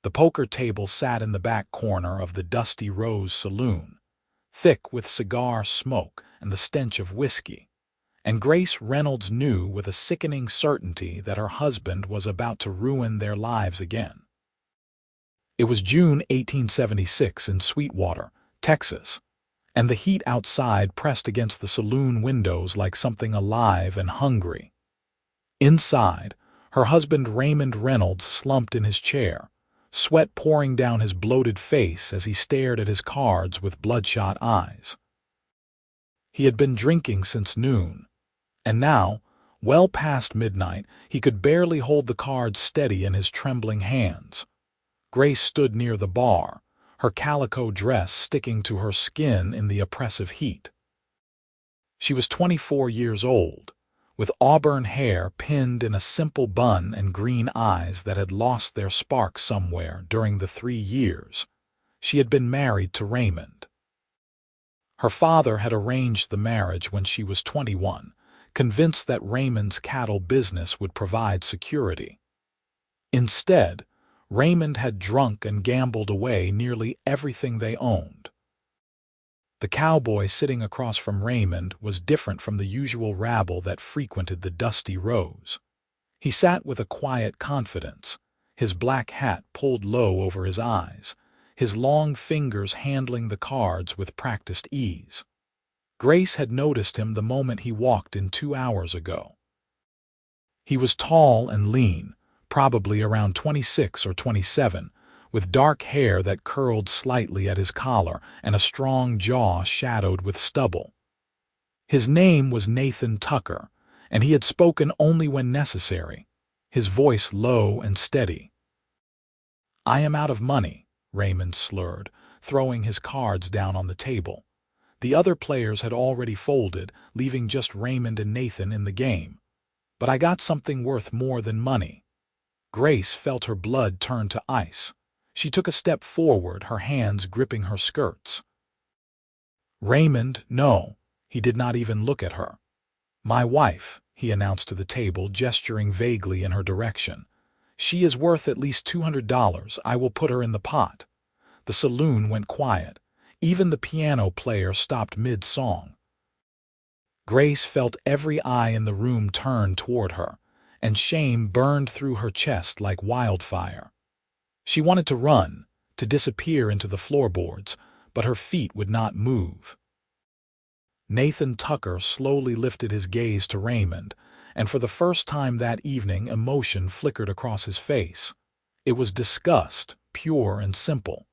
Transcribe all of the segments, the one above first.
The poker table sat in the back corner of the Dusty Rose saloon, thick with cigar smoke and the stench of whiskey, and Grace Reynolds knew with a sickening certainty that her husband was about to ruin their lives again. It was June 1876 in Sweetwater, Texas, and the heat outside pressed against the saloon windows like something alive and hungry. Inside, her husband Raymond Reynolds slumped in his chair, sweat pouring down his bloated face as he stared at his cards with bloodshot eyes. He had been drinking since noon, and now, well past midnight, he could barely hold the cards steady in his trembling hands. Grace stood near the bar, her calico dress sticking to her skin in the oppressive heat. She was 24 years old, with auburn hair pinned in a simple bun and green eyes that had lost their spark somewhere during the 3 years she had been married to Raymond. Her father had arranged the marriage when she was 21, convinced that Raymond's cattle business would provide security. Instead, Raymond had drunk and gambled away nearly everything they owned. The cowboy sitting across from Raymond was different from the usual rabble that frequented the Dusty Rose. He sat with a quiet confidence, his black hat pulled low over his eyes, his long fingers handling the cards with practiced ease. Grace had noticed him the moment he walked in 2 hours ago. He was tall and lean, probably around 26 or 27, with dark hair that curled slightly at his collar and a strong jaw shadowed with stubble. His name was Nathan Tucker, and he had spoken only when necessary, his voice low and steady. "I am out of money," Raymond slurred, throwing his cards down on the table. The other players had already folded, leaving just Raymond and Nathan in the game. "But I got something worth more than money." Grace felt her blood turn to ice. She took a step forward, her hands gripping her skirts. "Raymond, no." He did not even look at her. "My wife," he announced to the table, gesturing vaguely in her direction. "She is worth at least $200. I will put her in the pot." The saloon went quiet. Even the piano player stopped mid-song. Grace felt every eye in the room turn toward her, and shame burned through her chest like wildfire. She wanted to run, to disappear into the floorboards, but her feet would not move. Nathan Tucker slowly lifted his gaze to Raymond, and for the first time that evening emotion flickered across his face. It was disgust, pure and simple.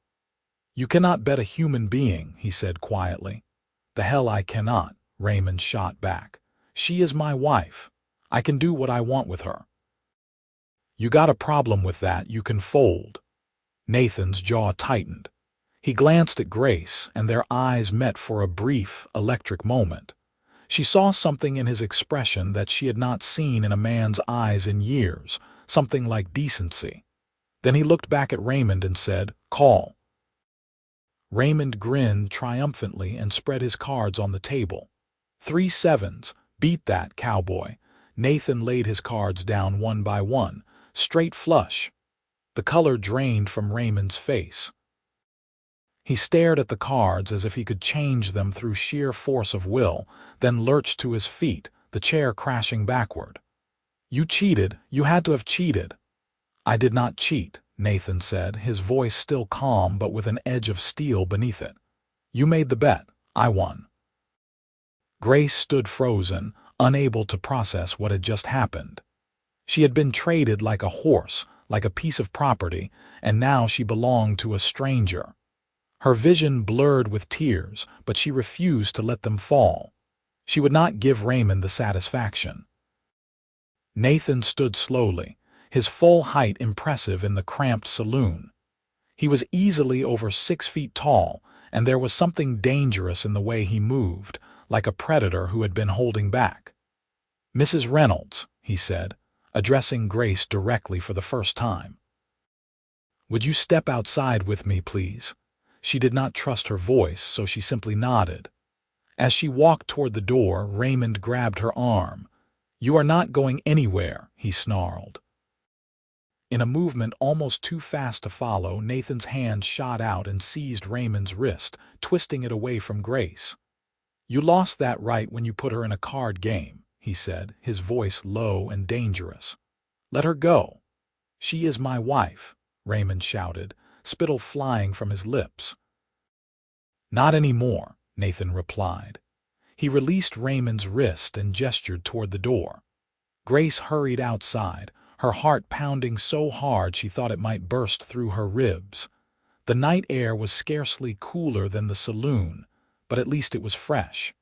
"You cannot bet a human being," he said quietly. "The hell I cannot," Raymond shot back. "She is my wife. I can do what I want with her." "You got a problem with that, you can fold." Nathan's jaw tightened. He glanced at Grace, and their eyes met for a brief, electric moment. She saw something in his expression that she had not seen in a man's eyes in years, something like decency. Then he looked back at Raymond and said, "Call." Raymond grinned triumphantly and spread his cards on the table. 3 sevens. Beat that, cowboy. Nathan laid his cards down one by one, straight flush. The color drained from Raymond's face. He stared at the cards as if he could change them through sheer force of will, then lurched to his feet, the chair crashing backward. "You cheated. You had to have cheated." "I did not cheat," Nathan said, his voice still calm but with an edge of steel beneath it. "You made the bet. I won." Grace stood frozen, unable to process what had just happened. She had been traded like a horse, like a piece of property, and now she belonged to a stranger. Her vision blurred with tears, but she refused to let them fall. She would not give Raymond the satisfaction. Nathan stood slowly, his full height impressive in the cramped saloon. He was easily over 6 feet tall, and there was something dangerous in the way he moved, like a predator who had been holding back. "Mrs. Reynolds," he said, addressing Grace directly for the first time. "Would you step outside with me, please?" She did not trust her voice, so she simply nodded. As she walked toward the door, Raymond grabbed her arm. "You are not going anywhere," he snarled. In a movement almost too fast to follow, Nathan's hand shot out and seized Raymond's wrist, twisting it away from Grace. "You lost that right when you put her in a card game," he said, his voice low and dangerous. "Let her go." "She is my wife," Raymond shouted, spittle flying from his lips. "Not anymore," Nathan replied. He released Raymond's wrist and gestured toward the door. Grace hurried outside, her heart pounding so hard she thought it might burst through her ribs. The night air was scarcely cooler than the saloon, but at least it was fresh.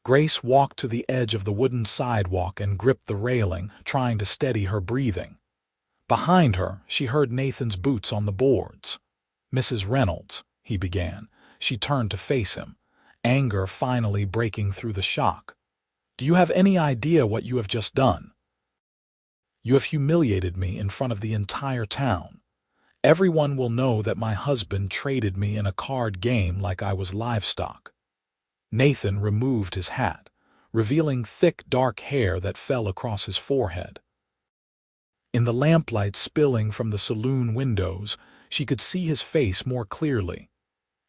Grace walked to the edge of the wooden sidewalk and gripped the railing, trying to steady her breathing. Behind her, she heard Nathan's boots on the boards. "Mrs. Reynolds," he began. She turned to face him, anger finally breaking through the shock. "Do you have any idea what you have just done? You have humiliated me in front of the entire town. Everyone will know that my husband traded me in a card game like I was livestock." Nathan removed his hat, revealing thick dark hair that fell across his forehead. In the lamplight spilling from the saloon windows, she could see his face more clearly.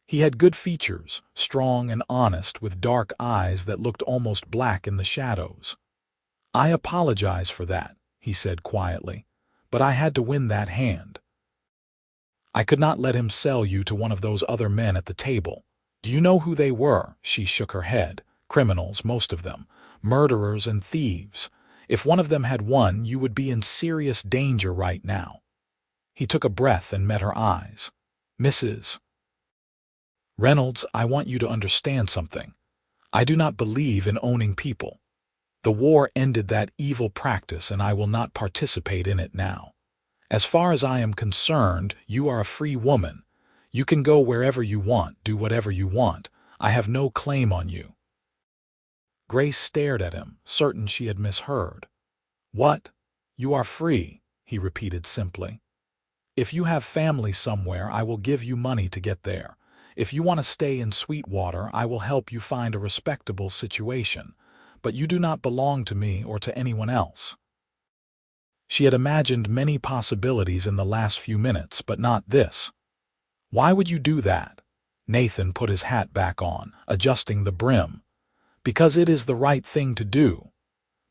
He had good features, strong and honest, with dark eyes that looked almost black in the shadows. "I apologize for that," he said quietly, "but I had to win that hand. I could not let him sell you to one of those other men at the table. Do you know who they were?" She shook her head. "Criminals, most of them. Murderers and thieves. If one of them had won, you would be in serious danger right now." He took a breath and met her eyes. "Mrs. Reynolds, I want you to understand something. I do not believe in owning people. The war ended that evil practice, and I will not participate in it now. As far as I am concerned, you are a free woman. You can go wherever you want, do whatever you want. I have no claim on you." Grace stared at him, certain she had misheard. "What? You are free," he repeated simply. "If you have family somewhere, I will give you money to get there. If you want to stay in Sweetwater, I will help you find a respectable situation. But you do not belong to me or to anyone else." She had imagined many possibilities in the last few minutes, but not this. "Why would you do that?" Nathan put his hat back on, adjusting the brim. "Because it is the right thing to do."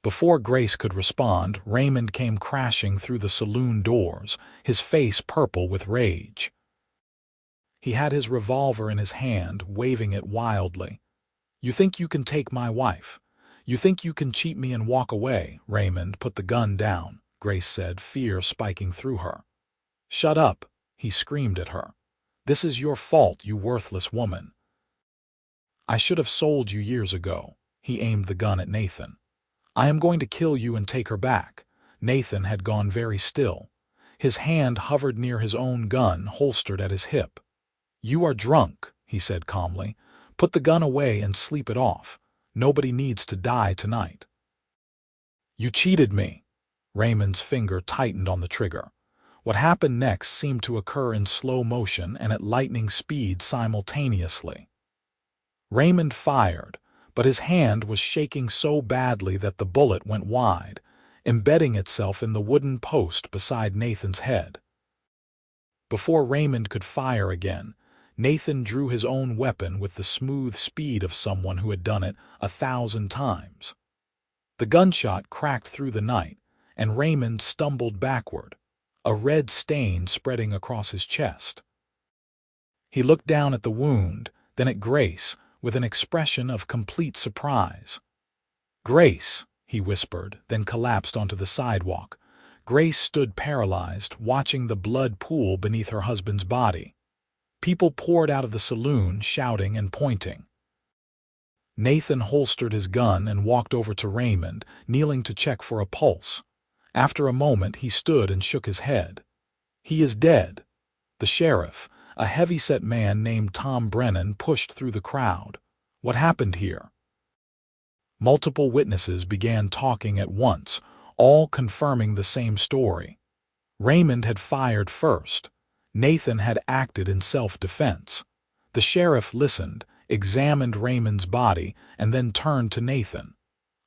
Before Grace could respond, Raymond came crashing through the saloon doors, his face purple with rage. He had his revolver in his hand, waving it wildly. "You think you can take my wife? You think you can cheat me and walk away?" "Raymond, put the gun down," Grace said, fear spiking through her. "Shut up," he screamed at her. "This is your fault, you worthless woman. I should have sold you years ago." He aimed the gun at Nathan. "I am going to kill you and take her back." Nathan had gone very still. His hand hovered near his own gun, holstered at his hip. "You are drunk," he said calmly. "Put the gun away and sleep it off. Nobody needs to die tonight." "You cheated me." Raymond's finger tightened on the trigger. What happened next seemed to occur in slow motion and at lightning speed simultaneously. Raymond fired, but his hand was shaking so badly that the bullet went wide, embedding itself in the wooden post beside Nathan's head. Before Raymond could fire again, Nathan drew his own weapon with the smooth speed of someone who had done it 1,000 times. The gunshot cracked through the night, and Raymond stumbled backward, a red stain spreading across his chest. He looked down at the wound, then at Grace, with an expression of complete surprise. "Grace," he whispered, then collapsed onto the sidewalk. Grace stood paralyzed, watching the blood pool beneath her husband's body. People poured out of the saloon, shouting and pointing. Nathan holstered his gun and walked over to Raymond, kneeling to check for a pulse. After a moment, he stood and shook his head. "He is dead." The sheriff, a heavy-set man named Tom Brennan, pushed through the crowd. "What happened here?" Multiple witnesses began talking at once, all confirming the same story. Raymond had fired first. Nathan had acted in self-defense. The sheriff listened, examined Raymond's body, and then turned to Nathan.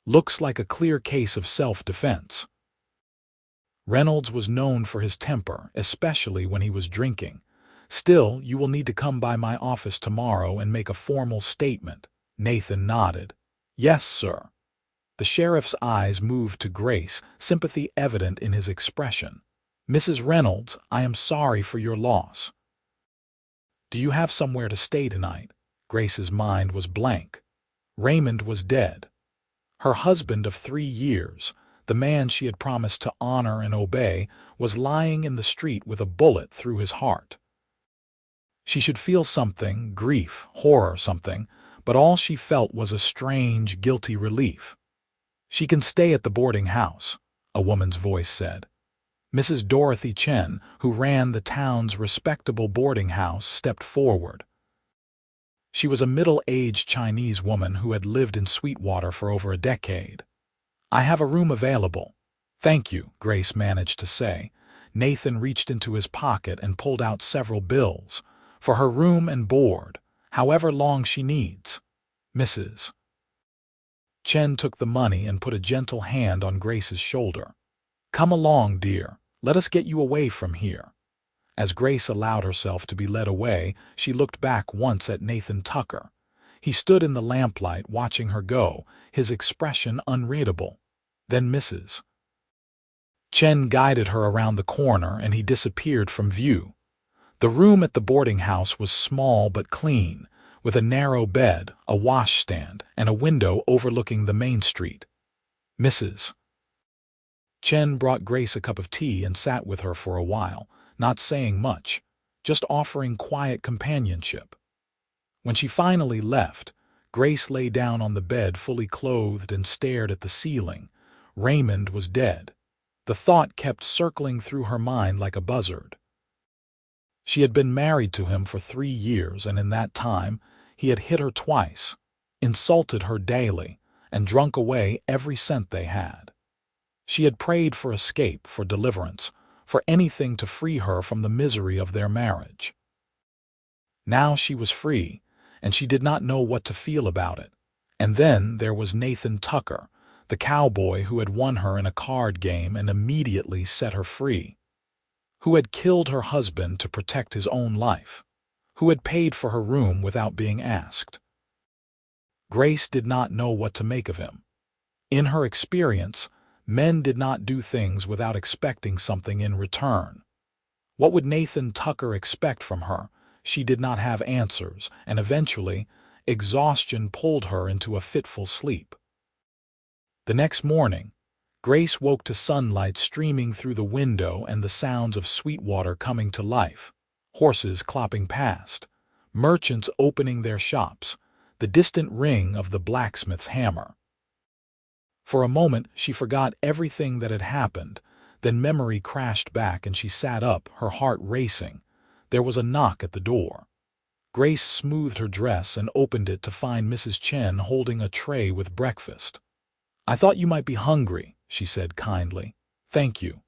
"Looks like a clear case of self-defense." Reynolds was known for his temper, especially when he was drinking. Still, you will need to come by my office tomorrow and make a formal statement. Nathan nodded. Yes, sir. The sheriff's eyes moved to Grace, sympathy evident in his expression. Mrs. Reynolds, I am sorry for your loss. Do you have somewhere to stay tonight? Grace's mind was blank. Raymond was dead. Her husband of 3 years, the man she had promised to honor and obey, was lying in the street with a bullet through his heart. She should feel something, grief, horror, something, but all she felt was a strange, guilty relief. She can stay at the boarding house, a woman's voice said. Mrs. Dorothy Chen, who ran the town's respectable boarding house, stepped forward. She was a middle-aged Chinese woman who had lived in Sweetwater for over a decade. I have a room available. Thank you, Grace managed to say. Nathan reached into his pocket and pulled out several bills. For her room and board, however long she needs. Mrs. Chen took the money and put a gentle hand on Grace's shoulder. Come along, dear. Let us get you away from here. As Grace allowed herself to be led away, she looked back once at Nathan Tucker. He stood in the lamplight watching her go, his expression unreadable. Then Mrs. Chen guided her around the corner and he disappeared from view. The room at the boarding house was small but clean, with a narrow bed, a washstand, and a window overlooking the main street. Mrs. Chen brought Grace a cup of tea and sat with her for a while, not saying much, just offering quiet companionship. When she finally left, Grace lay down on the bed fully clothed and stared at the ceiling. Raymond was dead. The thought kept circling through her mind like a buzzard. She had been married to him for 3 years, and in that time, he had hit her twice, insulted her daily, and drunk away every cent they had. She had prayed for escape, for deliverance, for anything to free her from the misery of their marriage. Now she was free, and she did not know what to feel about it. And then there was Nathan Tucker, the cowboy who had won her in a card game and immediately set her free, who had killed her husband to protect his own life, who had paid for her room without being asked. Grace did not know what to make of him. In her experience, men did not do things without expecting something in return. What would Nathan Tucker expect from her? She did not have answers, and eventually, exhaustion pulled her into a fitful sleep. The next morning, Grace woke to sunlight streaming through the window and the sounds of Sweetwater coming to life, horses clopping past, merchants opening their shops, the distant ring of the blacksmith's hammer. For a moment, she forgot everything that had happened, then memory crashed back and she sat up, her heart racing. There was a knock at the door. Grace smoothed her dress and opened it to find Mrs. Chen holding a tray with breakfast. I thought you might be hungry, she said kindly. Thank you.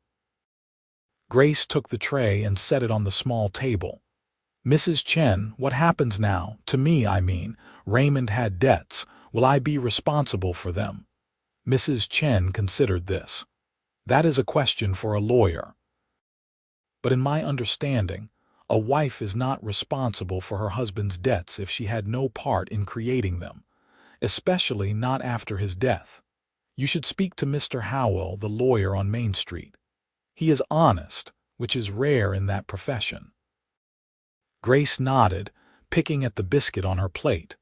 Grace took the tray and set it on the small table. Mrs. Chen, what happens now? To me, I mean. Raymond had debts. Will I be responsible for them? Mrs. Chen considered this. That is a question for a lawyer. But in my understanding, a wife is not responsible for her husband's debts if she had no part in creating them, especially not after his death. You should speak to Mr. Howell, the lawyer on Main Street. He is honest, which is rare in that profession. Grace nodded, picking at the biscuit on her plate.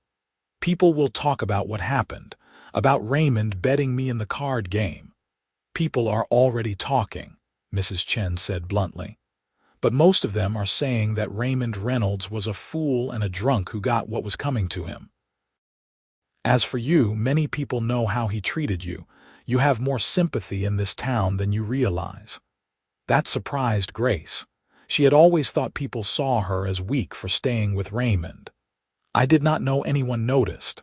People will talk about what happened, about Raymond betting me in the card game. People are already talking, Mrs. Chen said bluntly. But most of them are saying that Raymond Reynolds was a fool and a drunk who got what was coming to him. As for you, many people know how he treated you. You have more sympathy in this town than you realize. That surprised Grace. She had always thought people saw her as weak for staying with Raymond. I did not know anyone noticed.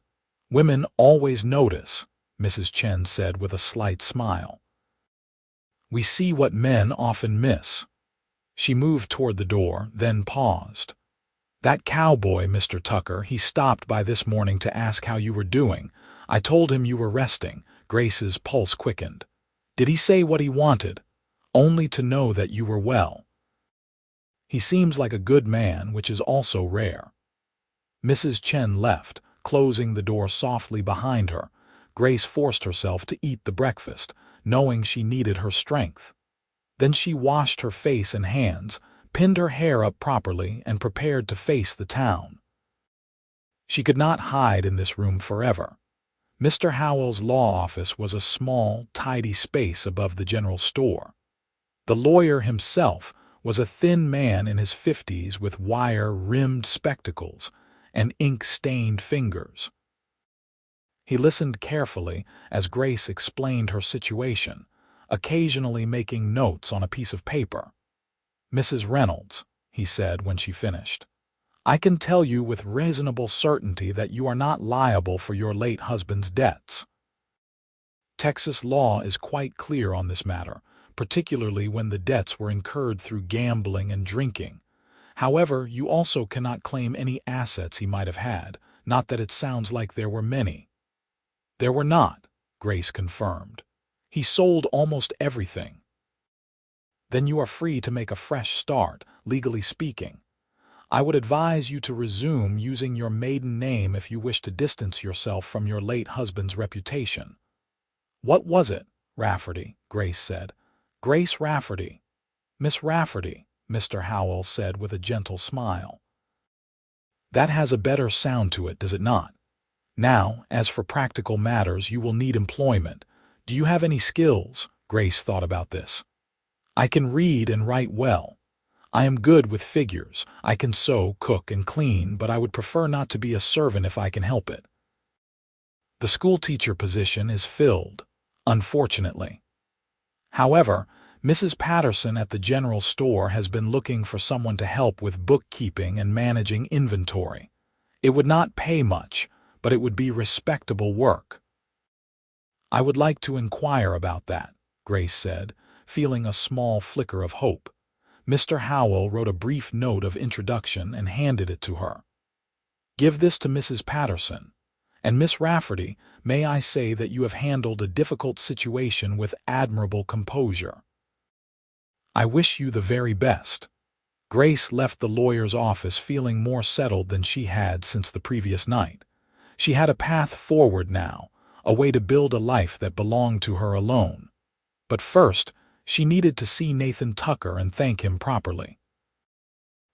Women always notice, Mrs. Chen said with a slight smile. We see what men often miss. She moved toward the door, then paused. That cowboy, Mr. Tucker, he stopped by this morning to ask how you were doing. I told him you were resting. Grace's pulse quickened. Did he say what he wanted? only to know that you were well. He seems like a good man, which is also rare." Mrs. Chen left, closing the door softly behind her. Grace forced herself to eat the breakfast, knowing she needed her strength. Then she washed her face and hands, pinned her hair up properly, and prepared to face the town. She could not hide in this room forever. Mr. Howell's law office was a small, tidy space above the general store. The lawyer himself was a thin man in his 50s with wire-rimmed spectacles and ink-stained fingers. He listened carefully as Grace explained her situation, occasionally making notes on a piece of paper. "Mrs. Reynolds," he said when she finished, "I can tell you with reasonable certainty that you are not liable for your late husband's debts. Texas law is quite clear on this matter, particularly when the debts were incurred through gambling and drinking. However, you also cannot claim any assets he might have had, not that it sounds like there were many." "There were not," Grace confirmed. "He sold almost everything." "Then you are free to make a fresh start, legally speaking. I would advise you to resume using your maiden name if you wish to distance yourself from your late husband's reputation." "What was it?" "Rafferty," Grace said. "Grace Rafferty." "Miss Rafferty," Mr. Howell said with a gentle smile. "That has a better sound to it, does it not? Now, as for practical matters, you will need employment. Do you have any skills?" Grace thought about this. "I can read and write well. I am good with figures. I can sew, cook, and clean, but I would prefer not to be a servant if I can help it." "The schoolteacher position is filled, unfortunately. However, Mrs. Patterson at the general store has been looking for someone to help with bookkeeping and managing inventory. It would not pay much, but it would be respectable work." "I would like to inquire about that," Grace said, feeling a small flicker of hope. Mr. Howell wrote a brief note of introduction and handed it to her. "Give this to Mrs. Patterson. And Miss Rafferty, may I say that you have handled a difficult situation with admirable composure. I wish you the very best." Grace left the lawyer's office feeling more settled than she had since the previous night. She had a path forward now, a way to build a life that belonged to her alone. But first, she needed to see Nathan Tucker and thank him properly.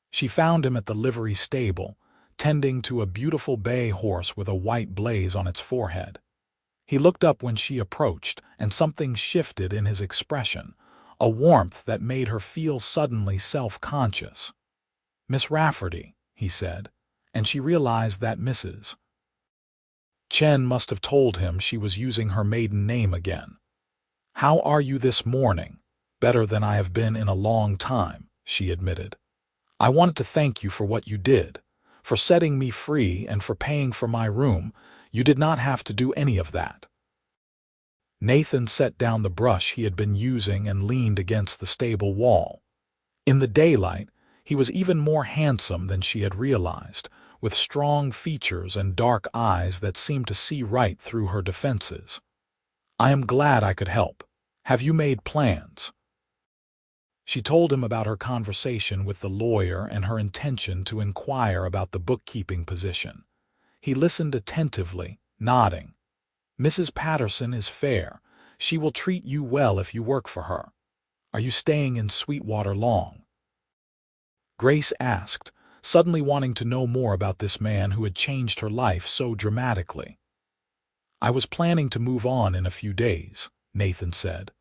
She found him at the livery stable, tending to a beautiful bay horse with a white blaze on its forehead. He looked up when she approached, and something shifted in his expression, a warmth that made her feel suddenly self-conscious. "Miss Rafferty," he said, and she realized that Mrs. Chen must have told him she was using her maiden name again. "How are you this morning?" "Better than I have been in a long time," she admitted. "I wanted to thank you for what you did, for setting me free and for paying for my room. You did not have to do any of that." Nathan set down the brush he had been using and leaned against the stable wall. In the daylight, he was even more handsome than she had realized, with strong features and dark eyes that seemed to see right through her defenses. "I am glad I could help. Have you made plans?" She told him about her conversation with the lawyer and her intention to inquire about the bookkeeping position. He listened attentively, nodding. "Mrs. Patterson is fair. She will treat you well if you work for her. Are you staying in Sweetwater long?" Grace asked, suddenly wanting to know more about this man who had changed her life so dramatically. "I was planning to move on in a few days," Nathan said.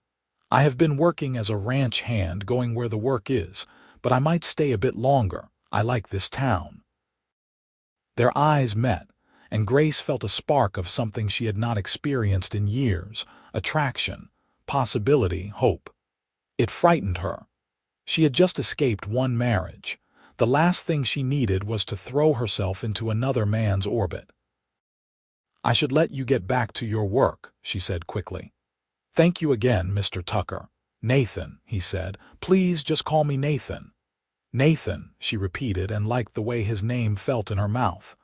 "I have been working as a ranch hand going where the work is, but I might stay a bit longer. I like this town." Their eyes met, and Grace felt a spark of something she had not experienced in years, attraction, possibility, hope. It frightened her. She had just escaped one marriage. The last thing she needed was to throw herself into another man's orbit. "I should let you get back to your work," she said quickly. "Thank you again, Mr. Tucker." "Nathan," he said. "Please just call me Nathan." "Nathan," she repeated and liked the way his name felt in her mouth.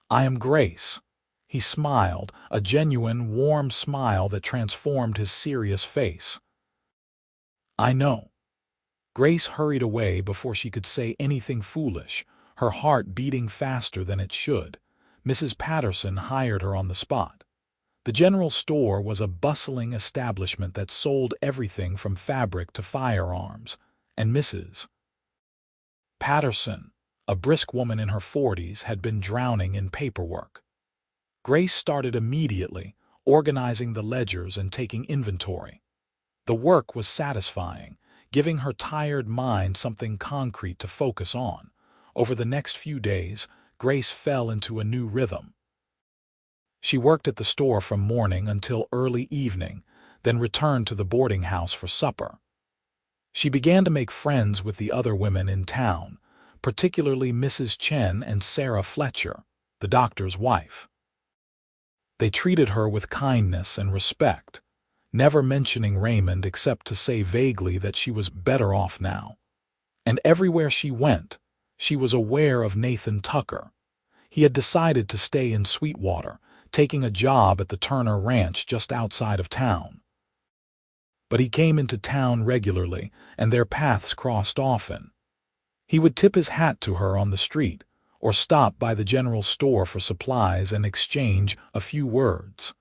"I am Grace." He smiled, a genuine, warm smile that transformed his serious face. I know." Grace hurried away before she could say anything foolish, her heart beating faster than it should. Mrs. Patterson hired her on the spot. The general store was a bustling establishment that sold everything from fabric to firearms, and Mrs. Patterson, a brisk woman in her 40s, had been drowning in paperwork. Grace started immediately, organizing the ledgers and taking inventory. The work was satisfying, giving her tired mind something concrete to focus on. Over the next few days, Grace fell into a new rhythm. She worked at the store from morning until early evening, then returned to the boarding house for supper. She began to make friends with the other women in town, particularly Mrs. Chen and Sarah Fletcher, the doctor's wife. They treated her with kindness and respect, never mentioning Raymond except to say vaguely that she was better off now. And everywhere she went, she was aware of Nathan Tucker. He had decided to stay in Sweetwater, taking a job at the Turner Ranch just outside of town. But he came into town regularly, and their paths crossed often. He would tip his hat to her on the street, or stop by the general store for supplies and exchange a few words.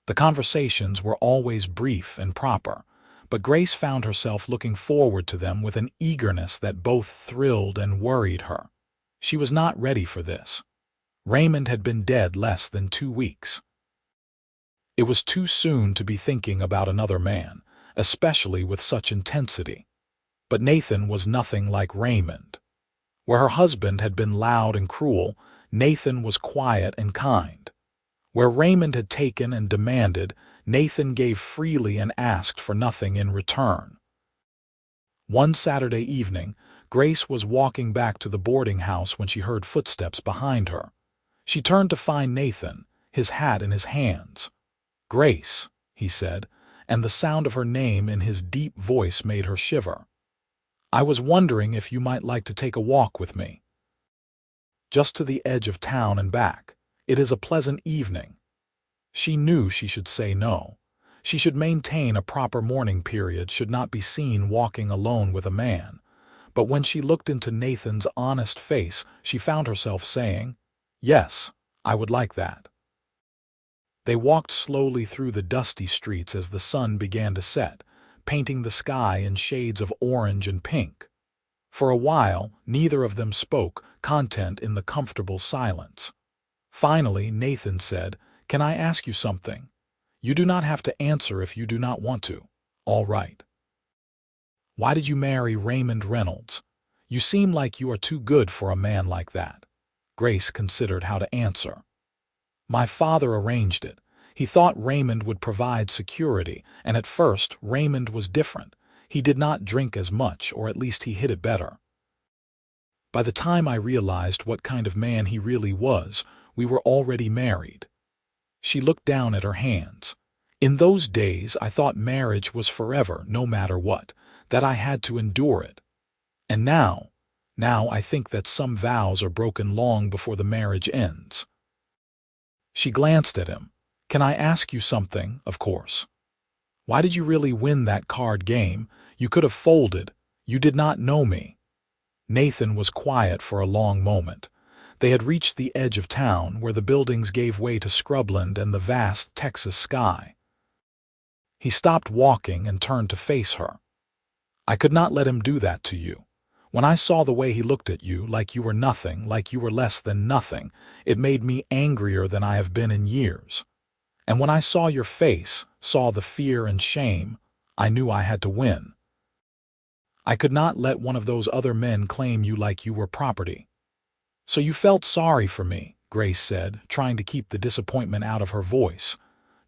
The conversations were always brief and proper, but Grace found herself looking forward to them with an eagerness that both thrilled and worried her. She was not ready for this. Raymond had been dead less than 2 weeks. It was too soon to be thinking about another man, especially with such intensity. But Nathan was nothing like Raymond. Where her husband had been loud and cruel, Nathan was quiet and kind. Where Raymond had taken and demanded, Nathan gave freely and asked for nothing in return. One Saturday evening, Grace was walking back to the boarding house when she heard footsteps behind her. She turned to find Nathan, his hat in his hands. "Grace," he said, and the sound of her name in his deep voice made her shiver. "I was wondering if you might like to take a walk with me. Just to the edge of town and back. It is a pleasant evening." She knew she should say no. She should maintain a proper mourning period, should not be seen walking alone with a man. But when she looked into Nathan's honest face, she found herself saying, "Yes, I would like that." They walked slowly through the dusty streets as the sun began to set, painting the sky in shades of orange and pink. For a while, neither of them spoke, content in the comfortable silence. Finally, Nathan said, "Can I ask you something? You do not have to answer if you do not want to. All right. Why did you marry Raymond Reynolds? You seem like you are too good for a man like that." Grace considered how to answer. "My father arranged it. He thought Raymond would provide security, and at first Raymond was different. He did not drink as much, or at least he hid it better. By the time I realized what kind of man he really was, we were already married." She looked down at her hands. "In those days I thought marriage was forever, no matter what, that I had to endure it. And now I think that some vows are broken long before the marriage ends." She glanced at him. "Can I ask you something, of course? Why did you really win that card game? You could have folded. You did not know me." Nathan was quiet for a long moment. They had reached the edge of town, where the buildings gave way to scrubland and the vast Texas sky. He stopped walking and turned to face her. "I could not let him do that to you. When I saw the way he looked at you, like you were nothing, like you were less than nothing, it made me angrier than I have been in years. And when I saw your face, saw the fear and shame, I knew I had to win. I could not let one of those other men claim you like you were property." "So you felt sorry for me," Grace said, trying to keep the disappointment out of her voice.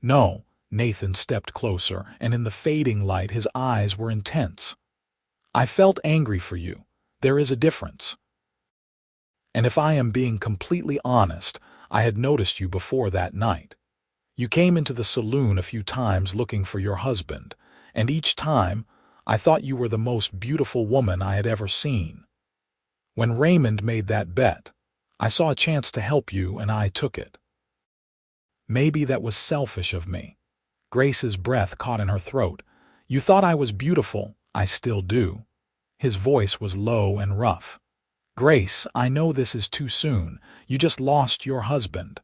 "No." Nathan stepped closer, and in the fading light his eyes were intense. "I felt angry for you. There is a difference. And if I am being completely honest, I had noticed you before that night. You came into the saloon a few times looking for your husband, and each time I thought you were the most beautiful woman I had ever seen. When Raymond made that bet, I saw a chance to help you and I took it. Maybe that was selfish of me." Grace's breath caught in her throat. You thought I was beautiful. I still do." His voice was low and rough. "Grace, I know this is too soon. You just lost your husband.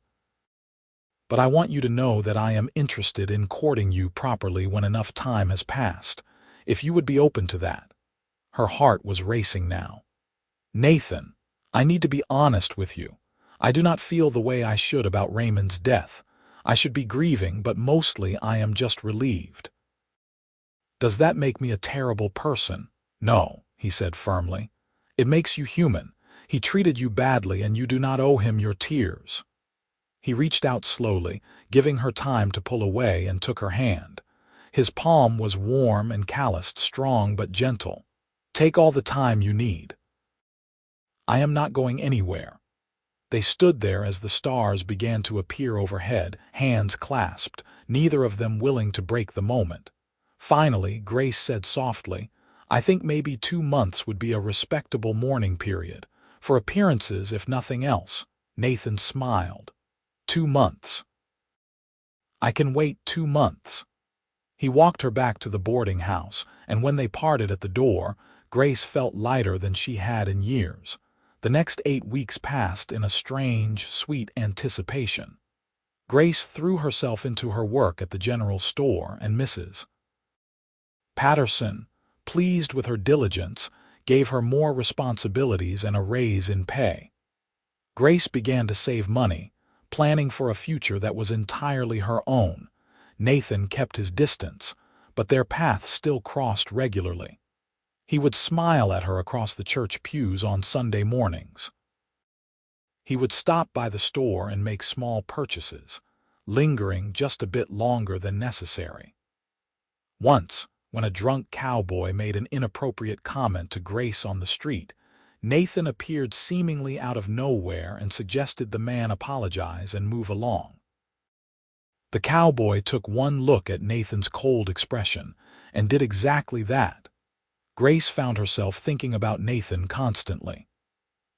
But I want you to know that I am interested in courting you properly when enough time has passed. If you would be open to that." Her heart was racing now. "Nathan, I need to be honest with you. I do not feel the way I should about Raymond's death. I should be grieving, but mostly I am just relieved." "Does that make me a terrible person?" "No," he said firmly. "It makes you human. He treated you badly and you do not owe him your tears." He reached out slowly, giving her time to pull away, and took her hand. His palm was warm and calloused, strong but gentle. "Take all the time you need. I am not going anywhere." They stood there as the stars began to appear overhead, hands clasped, neither of them willing to break the moment. Finally, Grace said softly, "I think maybe 2 months would be a respectable mourning period. For appearances, if nothing else." Nathan smiled. 2 months. "I can wait 2 months." He walked her back to the boarding house, and when they parted at the door, Grace felt lighter than she had in years. The next 8 weeks passed in a strange, sweet anticipation. Grace threw herself into her work at the general store, and Mrs. Patterson, pleased with her diligence, gave her more responsibilities and a raise in pay. Grace began to save money, planning for a future that was entirely her own. Nathan kept his distance, but their paths still crossed regularly. He would smile at her across the church pews on Sunday mornings. He would stop by the store and make small purchases, lingering just a bit longer than necessary. Once, when a drunk cowboy made an inappropriate comment to Grace on the street, Nathan appeared seemingly out of nowhere and suggested the man apologize and move along. The cowboy took one look at Nathan's cold expression and did exactly that. Grace found herself thinking about Nathan constantly.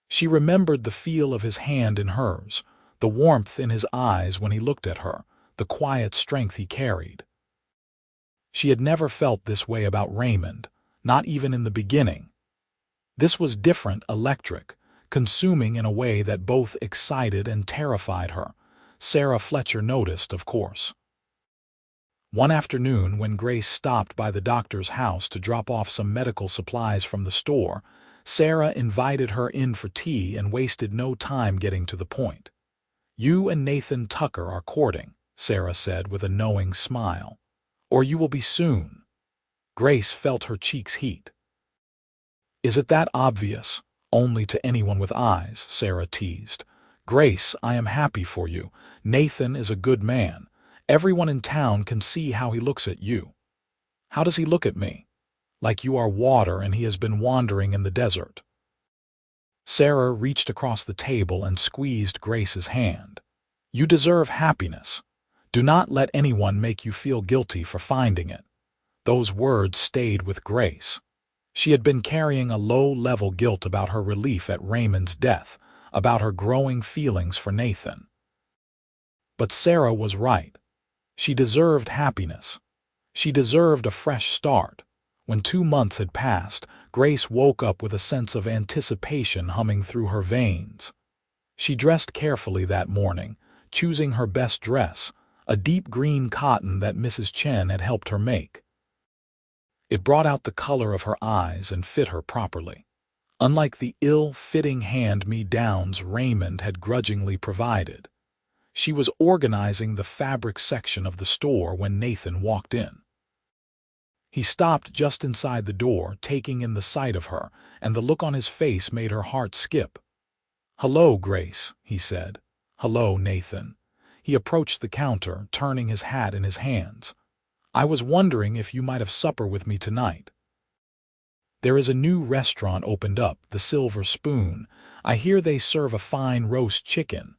She remembered the feel of his hand in hers, the warmth in his eyes when he looked at her, the quiet strength he carried. She had never felt this way about Raymond, not even in the beginning. This was different, electric, consuming in a way that both excited and terrified her. Sarah Fletcher noticed, of course. One afternoon, when Grace stopped by the doctor's house to drop off some medical supplies from the store, Sarah invited her in for tea and wasted no time getting to the point. "You and Nathan Tucker are courting," Sarah said with a knowing smile. "Or you will be soon." Grace felt her cheeks heat. "Is it that obvious?" "Only to anyone with eyes," Sarah teased. "Grace, I am happy for you. Nathan is a good man. Everyone in town can see how he looks at you." "How does he look at me?" "Like you are water and he has been wandering in the desert." Sarah reached across the table and squeezed Grace's hand. "You deserve happiness. Do not let anyone make you feel guilty for finding it." Those words stayed with Grace. She had been carrying a low-level guilt about her relief at Raymond's death, about her growing feelings for Nathan. But Sarah was right. She deserved happiness. She deserved a fresh start. When 2 months had passed, Grace woke up with a sense of anticipation humming through her veins. She dressed carefully that morning, choosing her best dress, a deep green cotton that Mrs. Chen had helped her make. It brought out the color of her eyes and fit her properly. Unlike the ill-fitting hand-me-downs Raymond had grudgingly provided. She was organizing the fabric section of the store when Nathan walked in. He stopped just inside the door, taking in the sight of her, and the look on his face made her heart skip. "Hello, Grace," he said. "Hello, Nathan." He approached the counter, turning his hat in his hands. "I was wondering if you might have supper with me tonight. There is a new restaurant opened up, the Silver Spoon. I hear they serve a fine roast chicken."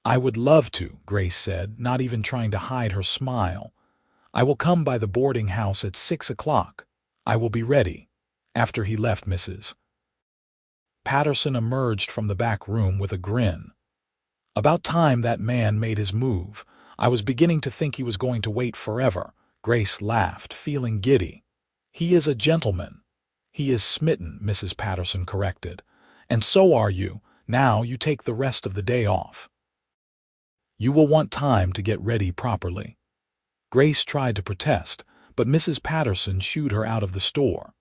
"I would love to," Grace said, not even trying to hide her smile. "I will come by the boarding house at 6 o'clock. I will be ready." After he left, Mrs. Patterson emerged from the back room with a grin. "About time that man made his move. I was beginning to think he was going to wait forever." Grace laughed, feeling giddy. "He is a gentleman." "He is smitten," Mrs. Patterson corrected. "And so are you. Now you take the rest of the day off. You will want time to get ready properly." Grace tried to protest, but Mrs. Patterson shooed her out of the store.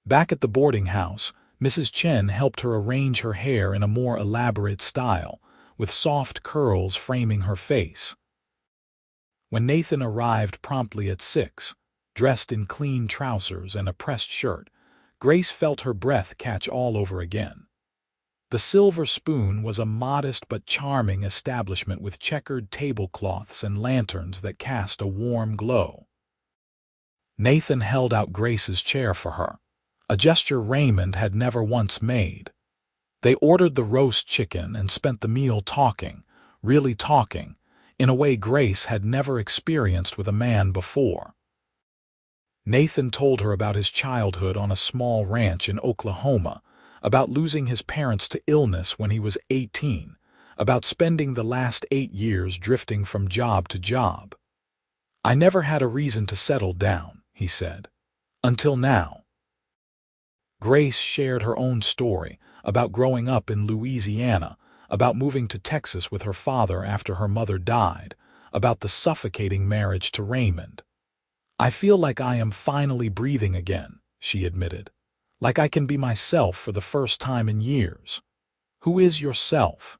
Back at the boarding house, Mrs. Chen helped her arrange her hair in a more elaborate style, with soft curls framing her face. When Nathan arrived promptly at 6, dressed in clean trousers and a pressed shirt, Grace felt her breath catch all over again. The Silver Spoon was a modest but charming establishment with checkered tablecloths and lanterns that cast a warm glow. Nathan held out Grace's chair for her, a gesture Raymond had never once made. They ordered the roast chicken and spent the meal talking, really talking, in a way Grace had never experienced with a man before. Nathan told her about his childhood on a small ranch in Oklahoma, about losing his parents to illness when he was 18, about spending the last 8 years drifting from job to job. "I never had a reason to settle down," he said. "Until now." Grace shared her own story about growing up in Louisiana, about moving to Texas with her father after her mother died, about the suffocating marriage to Raymond. "I feel like I am finally breathing again," she admitted. "Like I can be myself for the first time in years." "Who is yourself?"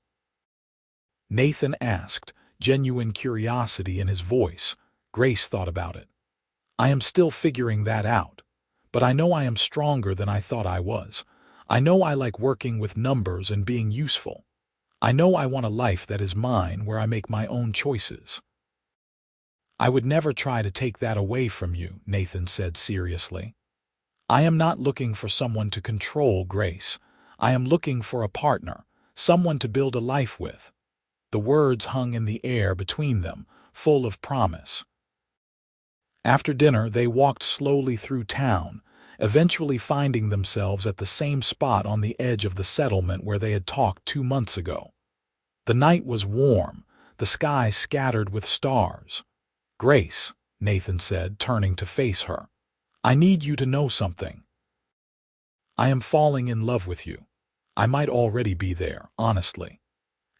Nathan asked, genuine curiosity in his voice. Grace thought about it. "I am still figuring that out. But I know I am stronger than I thought I was. I know I like working with numbers and being useful. I know I want a life that is mine where I make my own choices." "I would never try to take that away from you," Nathan said seriously. "I am not looking for someone to control, Grace. I am looking for a partner, someone to build a life with." The words hung in the air between them, full of promise. After dinner, they walked slowly through town, eventually finding themselves at the same spot on the edge of the settlement where they had talked 2 months ago. The night was warm, the sky scattered with stars. "Grace," Nathan said, turning to face her, "I need you to know something. I am falling in love with you. I might already be there, honestly.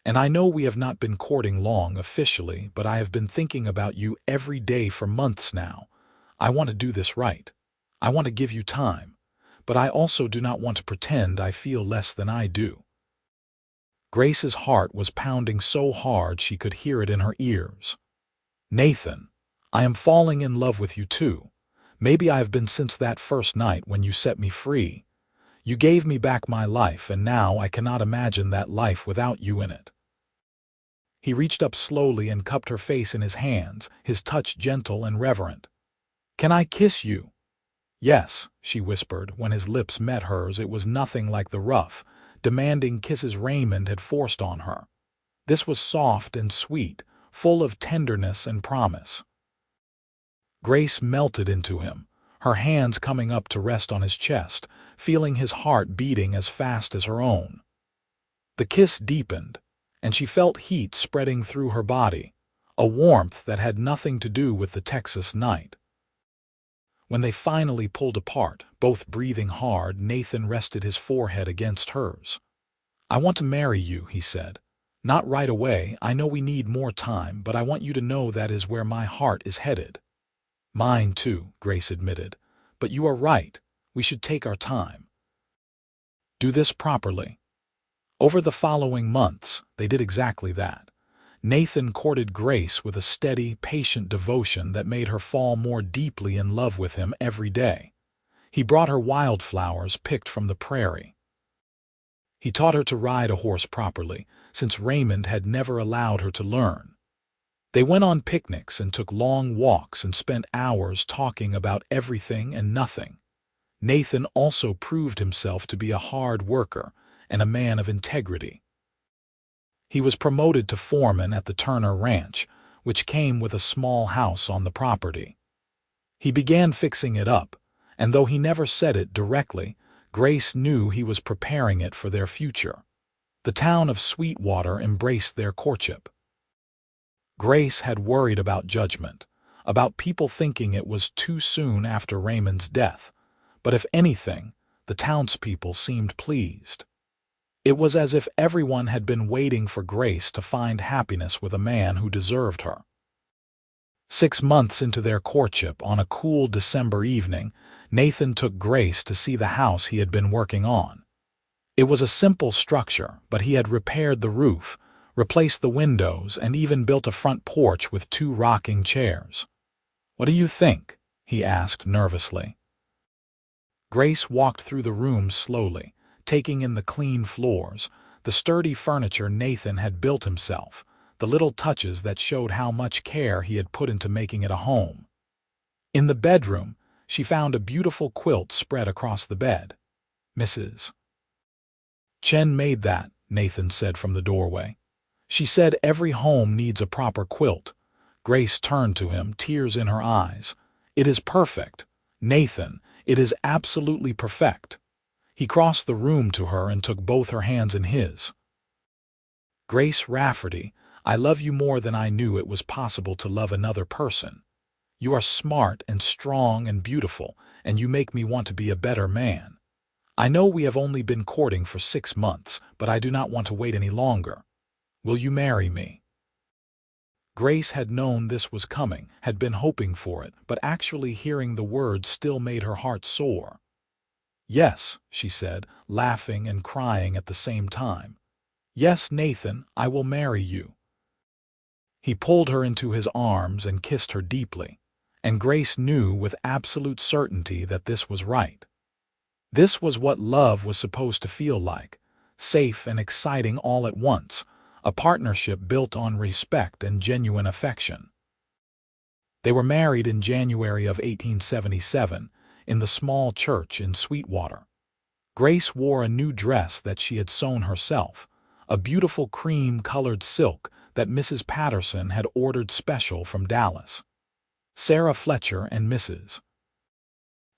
And I know we have not been courting long officially, but I have been thinking about you every day for months now. I want to do this right. I want to give you time, but I also do not want to pretend I feel less than I do." Grace's heart was pounding so hard she could hear it in her ears. "Nathan, I am falling in love with you too. Maybe I have been since that first night when you set me free. You gave me back my life, and now I cannot imagine that life without you in it." He reached up slowly and cupped her face in his hands, his touch gentle and reverent. "Can I kiss you?" "Yes," she whispered. When his lips met hers, it was nothing like the rough, demanding kisses Raymond had forced on her. This was soft and sweet, full of tenderness and promise. Grace melted into him, her hands coming up to rest on his chest, feeling his heart beating as fast as her own. The kiss deepened, and she felt heat spreading through her body, a warmth that had nothing to do with the Texas night. When they finally pulled apart, both breathing hard, Nathan rested his forehead against hers. "I want to marry you," he said. "Not right away, I know we need more time, but I want you to know that is where my heart is headed." "Mine too," Grace admitted. "But you are right, we should take our time. Do this properly." Over the following months, they did exactly that. Nathan courted Grace with a steady, patient devotion that made her fall more deeply in love with him every day. He brought her wildflowers picked from the prairie. He taught her to ride a horse properly, since Raymond had never allowed her to learn. They went on picnics and took long walks and spent hours talking about everything and nothing. Nathan also proved himself to be a hard worker and a man of integrity. He was promoted to foreman at the Turner Ranch, which came with a small house on the property. He began fixing it up, and though he never said it directly, Grace knew he was preparing it for their future. The town of Sweetwater embraced their courtship. Grace had worried about judgment, about people thinking it was too soon after Raymond's death, but if anything, the townspeople seemed pleased. It was as if everyone had been waiting for Grace to find happiness with a man who deserved her. 6 months into their courtship, on a cool December evening, Nathan took Grace to see the house he had been working on. It was a simple structure, but he had repaired the roof, replaced the windows, and even built a front porch with 2 rocking chairs. "What do you think?" he asked nervously. Grace walked through the room slowly, taking in the clean floors, the sturdy furniture Nathan had built himself, the little touches that showed how much care he had put into making it a home. In the bedroom, she found a beautiful quilt spread across the bed. "Mrs. Chen made that," Nathan said from the doorway. "She said every home needs a proper quilt." Grace turned to him, tears in her eyes. "It is perfect, Nathan. It is absolutely perfect." He crossed the room to her and took both her hands in his. "Grace Rafferty, I love you more than I knew it was possible to love another person. You are smart and strong and beautiful, and you make me want to be a better man. I know we have only been courting for 6 months, but I do not want to wait any longer. Will you marry me?" Grace had known this was coming, had been hoping for it, but actually hearing the words still made her heart soar. "Yes," she said, laughing and crying at the same time. "Yes, Nathan, I will marry you." He pulled her into his arms and kissed her deeply, and Grace knew with absolute certainty that this was right. This was what love was supposed to feel like, safe and exciting all at once, a partnership built on respect and genuine affection. They were married in January of 1877, in the small church in Sweetwater. Grace wore a new dress that she had sewn herself, a beautiful cream-colored silk that Mrs. Patterson had ordered special from Dallas. Sarah Fletcher and Mrs.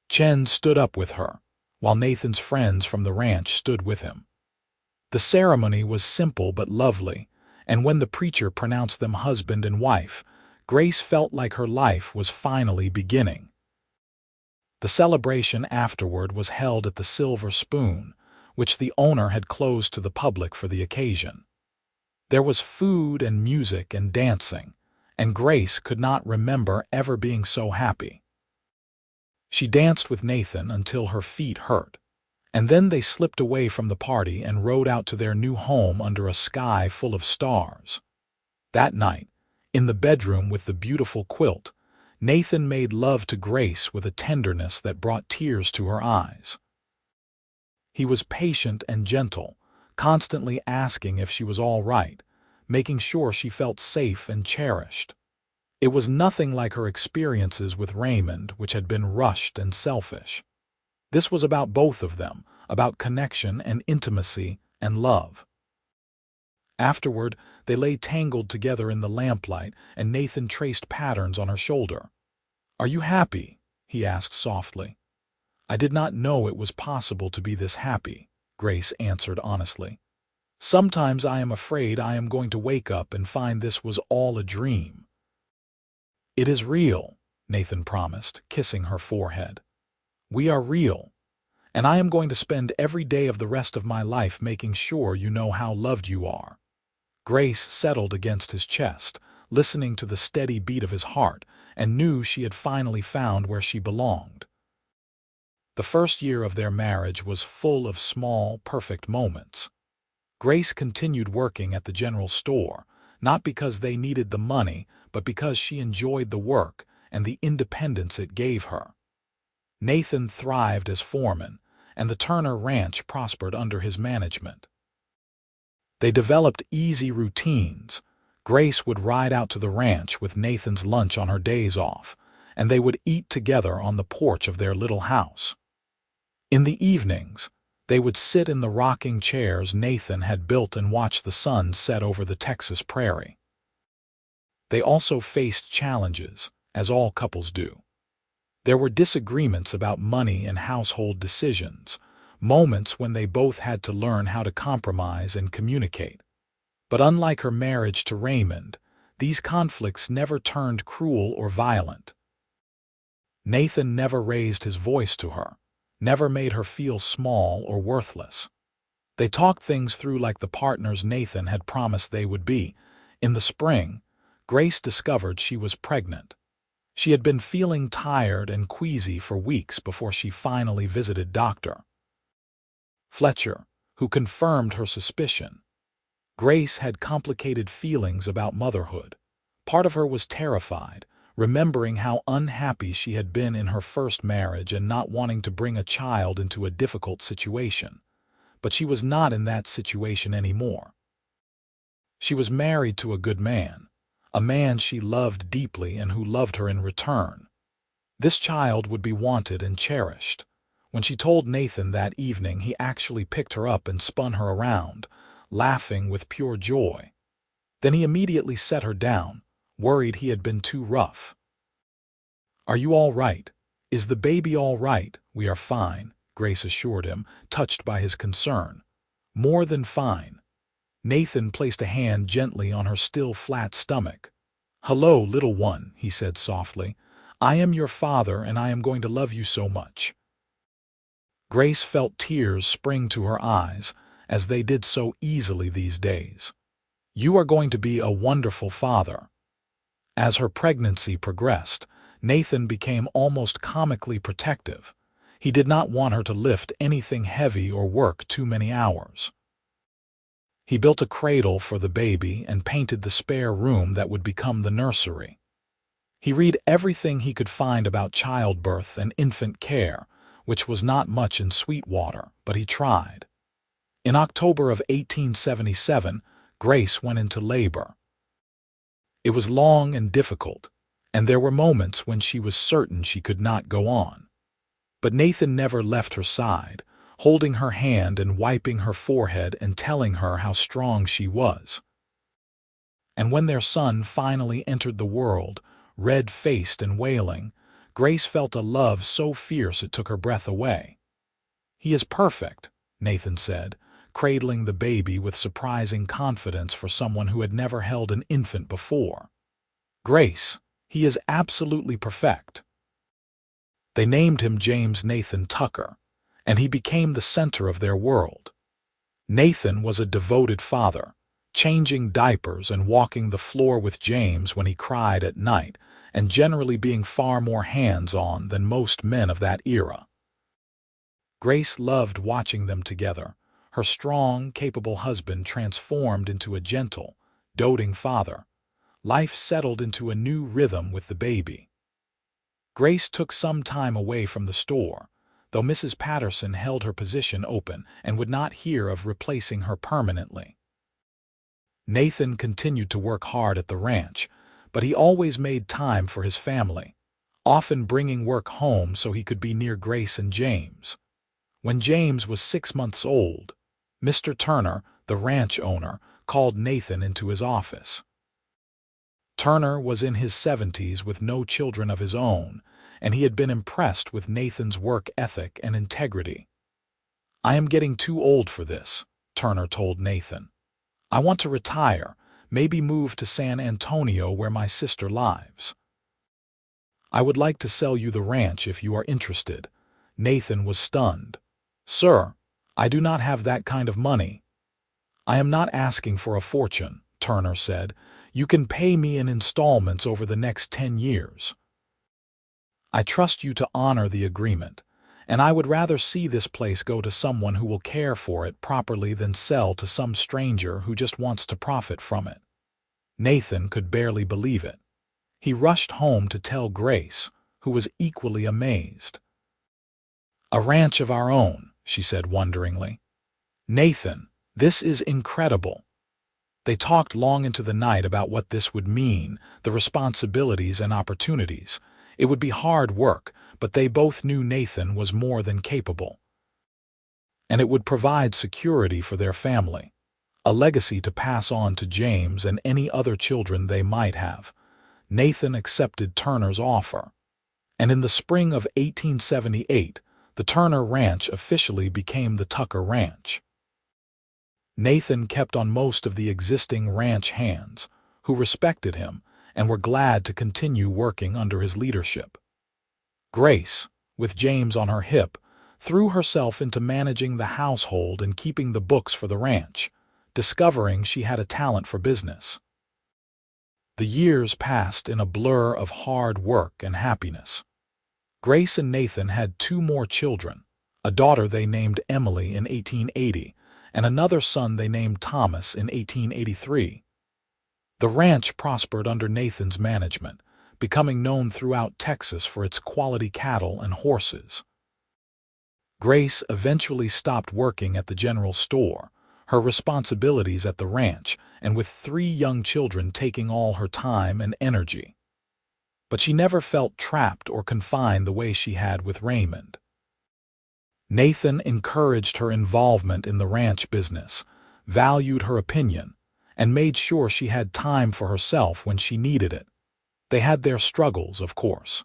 Chen stood up with her, while Nathan's friends from the ranch stood with him. The ceremony was simple but lovely, and when the preacher pronounced them husband and wife, Grace felt like her life was finally beginning. The celebration afterward was held at the Silver Spoon, which the owner had closed to the public for the occasion. There was food and music and dancing, and Grace could not remember ever being so happy. She danced with Nathan until her feet hurt, and then they slipped away from the party and rode out to their new home under a sky full of stars. That night, in the bedroom with the beautiful quilt, Nathan made love to Grace with a tenderness that brought tears to her eyes. He was patient and gentle, constantly asking if she was all right, making sure she felt safe and cherished. It was nothing like her experiences with Raymond, which had been rushed and selfish. This was about both of them, about connection and intimacy and love. Afterward, they lay tangled together in the lamplight, and Nathan traced patterns on her shoulder. "Are you happy?" he asked softly. "I did not know it was possible to be this happy," Grace answered honestly. "Sometimes I am afraid I am going to wake up and find this was all a dream." "It is real," Nathan promised, kissing her forehead. "We are real, and I am going to spend every day of the rest of my life making sure you know how loved you are." Grace settled against his chest, listening to the steady beat of his heart, and knew she had finally found where she belonged. The first year of their marriage was full of small, perfect moments. Grace continued working at the general store, not because they needed the money, but because she enjoyed the work and the independence it gave her. Nathan thrived as foreman, and the Turner Ranch prospered under his management. They developed easy routines. Grace would ride out to the ranch with Nathan's lunch on her days off, and they would eat together on the porch of their little house. In the evenings, they would sit in the rocking chairs Nathan had built and watch the sun set over the Texas prairie. They also faced challenges, as all couples do. There were disagreements about money and household decisions, moments when they both had to learn how to compromise and communicate. But unlike her marriage to Raymond, these conflicts never turned cruel or violent. Nathan never raised his voice to her, never made her feel small or worthless. They talked things through like the partners Nathan had promised they would be. In the spring, Grace discovered she was pregnant. She had been feeling tired and queasy for weeks before she finally visited Dr. Fletcher, who confirmed her suspicion. Grace had complicated feelings about motherhood. Part of her was terrified, remembering how unhappy she had been in her first marriage and not wanting to bring a child into a difficult situation. But she was not in that situation anymore. She was married to a good man, a man she loved deeply and who loved her in return. This child would be wanted and cherished. When she told Nathan that evening, he actually picked her up and spun her around, laughing with pure joy. Then he immediately set her down, worried he had been too rough. "Are you all right? Is the baby all right?" "We are fine," Grace assured him, touched by his concern. "More than fine." Nathan placed a hand gently on her still flat stomach. "Hello, little one," he said softly. "I am your father and I am going to love you so much." Grace felt tears spring to her eyes, as they did so easily these days. "You are going to be a wonderful father." As her pregnancy progressed, Nathan became almost comically protective. He did not want her to lift anything heavy or work too many hours. He built a cradle for the baby and painted the spare room that would become the nursery. He read everything he could find about childbirth and infant care, which was not much in Sweetwater, but he tried. In October of 1877, Grace went into labor. It was long and difficult, and there were moments when she was certain she could not go on. But Nathan never left her side, holding her hand and wiping her forehead and telling her how strong she was. And when their son finally entered the world, red-faced and wailing, Grace felt a love so fierce it took her breath away. "He is perfect," Nathan said, cradling the baby with surprising confidence for someone who had never held an infant before. "Grace, he is absolutely perfect." They named him James Nathan Tucker, and he became the center of their world. Nathan was a devoted father, changing diapers and walking the floor with James when he cried at night, and generally being far more hands-on than most men of that era. Grace loved watching them together, her strong, capable husband transformed into a gentle, doting father. Life settled into a new rhythm with the baby. Grace took some time away from the store, though Mrs. Patterson held her position open and would not hear of replacing her permanently. Nathan continued to work hard at the ranch, but he always made time for his family, often bringing work home so he could be near Grace and James. When James was 6 months old, Mr. Turner, the ranch owner, called Nathan into his office. Turner was in his 70s with no children of his own, and he had been impressed with Nathan's work ethic and integrity. "I am getting too old for this," Turner told Nathan. "I want to retire, maybe move to San Antonio where my sister lives." "I would like to sell you the ranch if you are interested." Nathan was stunned. "Sir, I do not have that kind of money." "I am not asking for a fortune," Turner said. "You can pay me in installments over the next 10 years. I trust you to honor the agreement, and I would rather see this place go to someone who will care for it properly than sell to some stranger who just wants to profit from it." Nathan could barely believe it. He rushed home to tell Grace, who was equally amazed. "A ranch of our own," she said wonderingly. "Nathan, this is incredible." They talked long into the night about what this would mean, the responsibilities and opportunities. It would be hard work, but they both knew Nathan was more than capable. And it would provide security for their family, a legacy to pass on to James and any other children they might have. Nathan accepted Turner's offer, and in the spring of 1878, the Turner Ranch officially became the Tucker Ranch. Nathan kept on most of the existing ranch hands, who respected him and were glad to continue working under his leadership. Grace, with James on her hip, threw herself into managing the household and keeping the books for the ranch, discovering she had a talent for business. The years passed in a blur of hard work and happiness. Grace and Nathan had 2 more children, a daughter they named Emily in 1880 and another son they named Thomas in 1883. The ranch prospered under Nathan's management, becoming known throughout Texas for its quality cattle and horses. Grace eventually stopped working at the general store, her responsibilities at the ranch, and with 3 young children taking all her time and energy. But she never felt trapped or confined the way she had with Raymond. Nathan encouraged her involvement in the ranch business, valued her opinion, and made sure she had time for herself when she needed it. They had their struggles, of course.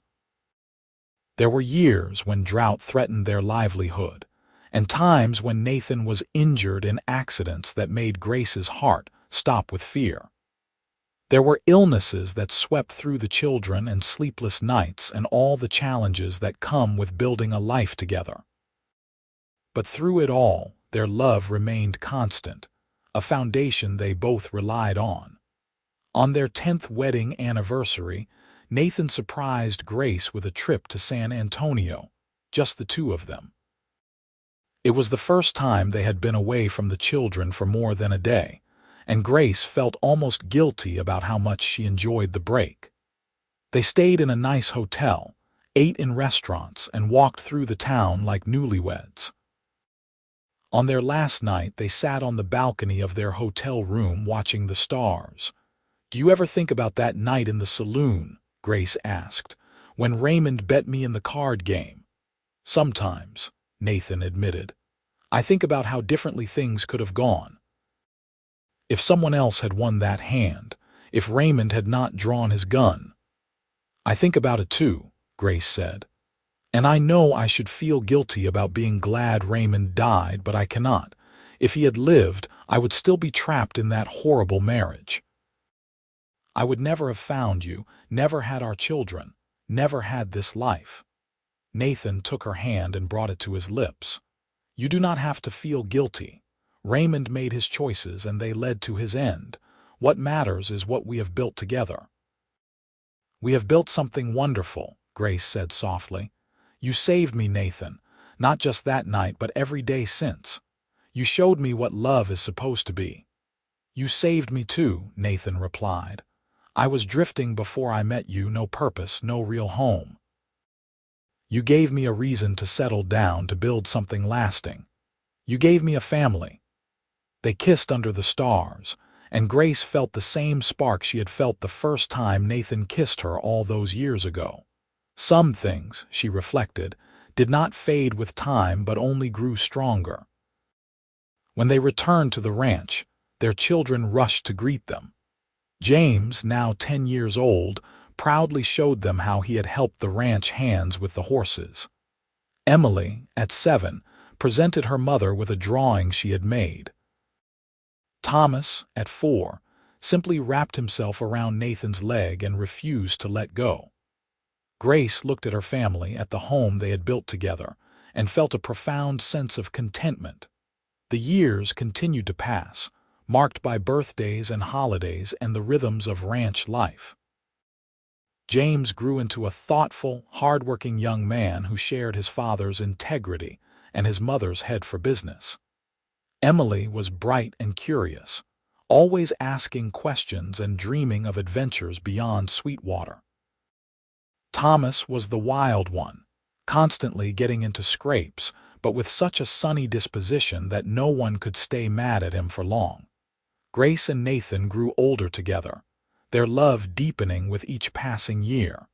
There were years when drought threatened their livelihood, and times when Nathan was injured in accidents that made Grace's heart stop with fear. There were illnesses that swept through the children and sleepless nights and all the challenges that come with building a life together. But through it all, their love remained constant, a foundation they both relied on. On their 10th wedding anniversary, Nathan surprised Grace with a trip to San Antonio, just the 2 of them. It was the first time they had been away from the children for more than a day, and Grace felt almost guilty about how much she enjoyed the break. They stayed in a nice hotel, ate in restaurants, and walked through the town like newlyweds. On their last night, they sat on the balcony of their hotel room watching the stars. "Do you ever think about that night in the saloon?" Grace asked, "when Raymond bet me in the card game?" "Sometimes," Nathan admitted. "I think about how differently things could have gone. If someone else had won that hand, if Raymond had not drawn his gun." "I think about it too," Grace said. "And I know I should feel guilty about being glad Raymond died, but I cannot. If he had lived, I would still be trapped in that horrible marriage. I would never have found you, never had our children, never had this life." Nathan took her hand and brought it to his lips. "You do not have to feel guilty. Raymond made his choices and they led to his end. What matters is what we have built together." "We have built something wonderful," Grace said softly. "You saved me, Nathan, not just that night but every day since. You showed me what love is supposed to be." "You saved me too," Nathan replied. "I was drifting before I met you, no purpose, no real home. You gave me a reason to settle down, to build something lasting. You gave me a family." They kissed under the stars, and Grace felt the same spark she had felt the first time Nathan kissed her all those years ago. Some things, she reflected, did not fade with time but only grew stronger. When they returned to the ranch, their children rushed to greet them. James, now 10 years old, proudly showed them how he had helped the ranch hands with the horses. Emily, at 7, presented her mother with a drawing she had made. Thomas, at 4, simply wrapped himself around Nathan's leg and refused to let go. Grace looked at her family, at the home they had built together, and felt a profound sense of contentment. The years continued to pass, marked by birthdays and holidays and the rhythms of ranch life. James grew into a thoughtful, hard-working young man who shared his father's integrity and his mother's head for business. Emily was bright and curious, always asking questions and dreaming of adventures beyond Sweetwater. Thomas was the wild one, constantly getting into scrapes, but with such a sunny disposition that no one could stay mad at him for long. Grace and Nathan grew older together, their love deepening with each passing year.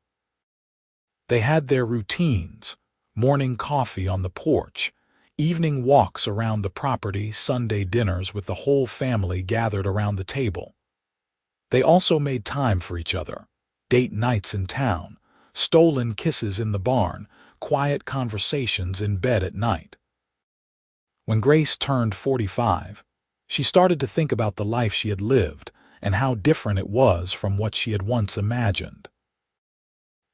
They had their routines: morning coffee on the porch, evening walks around the property, Sunday dinners with the whole family gathered around the table. They also made time for each other: date nights in town, stolen kisses in the barn, quiet conversations in bed at night. When Grace turned 45, she started to think about the life she had lived and how different it was from what she had once imagined.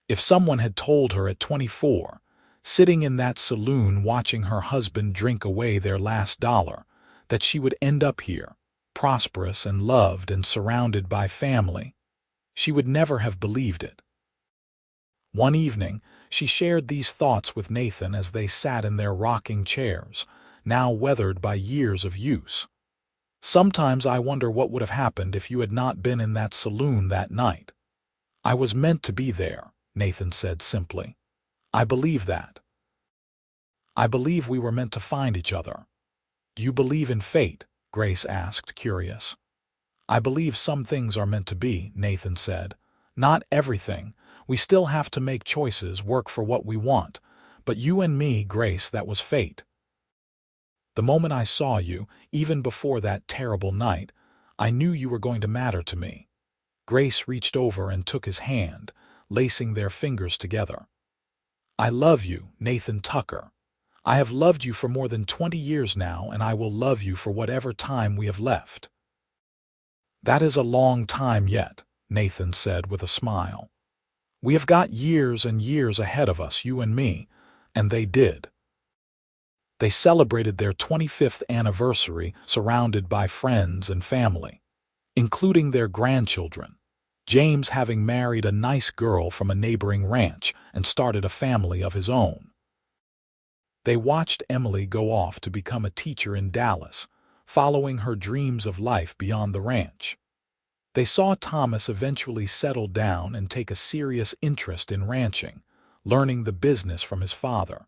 If someone had told her at 24, sitting in that saloon watching her husband drink away their last dollar, that she would end up here, prosperous and loved and surrounded by family, she would never have believed it. One evening, she shared these thoughts with Nathan as they sat in their rocking chairs, now weathered by years of use. "Sometimes I wonder what would have happened if you had not been in that saloon that night." "I was meant to be there," Nathan said simply. "I believe that. I believe we were meant to find each other." "Do you believe in fate?" Grace asked, curious. "I believe some things are meant to be," Nathan said. "Not everything. We still have to make choices, work for what we want. But you and me, Grace, that was fate. The moment I saw you, even before that terrible night, I knew you were going to matter to me." Grace reached over and took his hand, lacing their fingers together. "I love you, Nathan Tucker. I have loved you for more than 20 years now, and I will love you for whatever time we have left." "That is a long time yet," Nathan said with a smile. "We have got years and years ahead of us, you and me," and they did. They celebrated their 25th anniversary surrounded by friends and family, including their grandchildren, James having married a nice girl from a neighboring ranch and started a family of his own. They watched Emily go off to become a teacher in Dallas, following her dreams of life beyond the ranch. They saw Thomas eventually settle down and take a serious interest in ranching, learning the business from his father.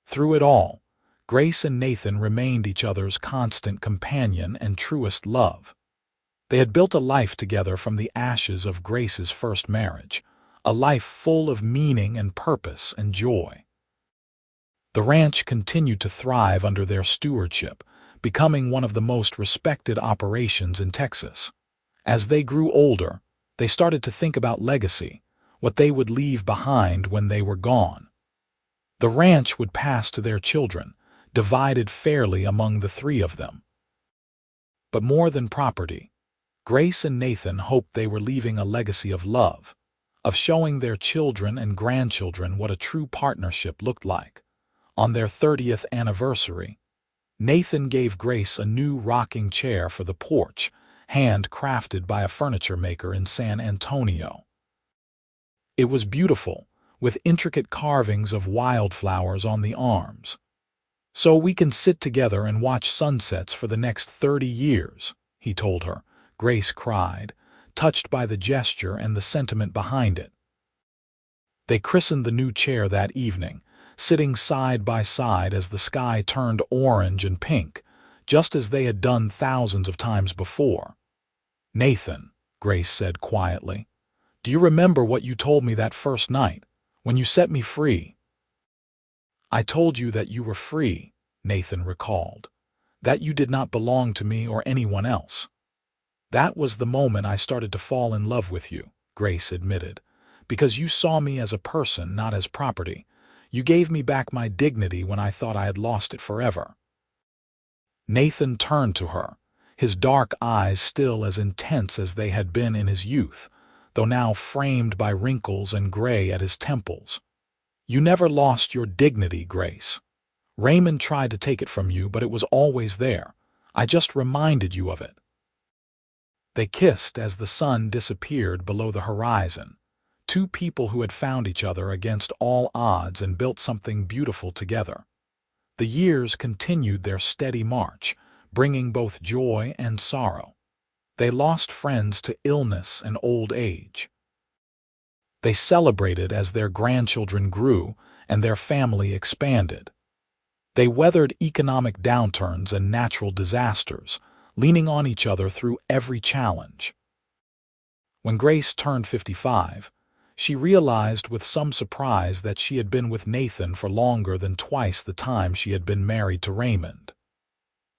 Through it all, Grace and Nathan remained each other's constant companion and truest love. They had built a life together from the ashes of Grace's first marriage, a life full of meaning and purpose and joy. The ranch continued to thrive under their stewardship, becoming one of the most respected operations in Texas. As they grew older, they started to think about legacy, what they would leave behind when they were gone. The ranch would pass to their children, divided fairly among the three of them. But more than property, Grace and Nathan hoped they were leaving a legacy of love, of showing their children and grandchildren what a true partnership looked like. On their 30th anniversary, Nathan gave Grace a new rocking chair for the porch, handcrafted by a furniture maker in San Antonio. It was beautiful, with intricate carvings of wildflowers on the arms. "So we can sit together and watch sunsets for the next 30 years, he told her. Grace cried, touched by the gesture and the sentiment behind it. They christened the new chair that evening, sitting side by side as the sky turned orange and pink, just as they had done thousands of times before. "Nathan," Grace said quietly, "do you remember what you told me that first night, when you set me free?" "I told you that you were free," Nathan recalled, "that you did not belong to me or anyone else." "That was the moment I started to fall in love with you," Grace admitted, "because you saw me as a person, not as property. You gave me back my dignity when I thought I had lost it forever." Nathan turned to her, his dark eyes still as intense as they had been in his youth, though now framed by wrinkles and gray at his temples. "You never lost your dignity, Grace. Raymond tried to take it from you, but it was always there. I just reminded you of it." They kissed as the sun disappeared below the horizon, two people who had found each other against all odds and built something beautiful together. The years continued their steady march, bringing both joy and sorrow. They lost friends to illness and old age. They celebrated as their grandchildren grew and their family expanded. They weathered economic downturns and natural disasters, leaning on each other through every challenge. When Grace turned 55, she realized with some surprise that she had been with Nathan for longer than twice the time she had been married to Raymond.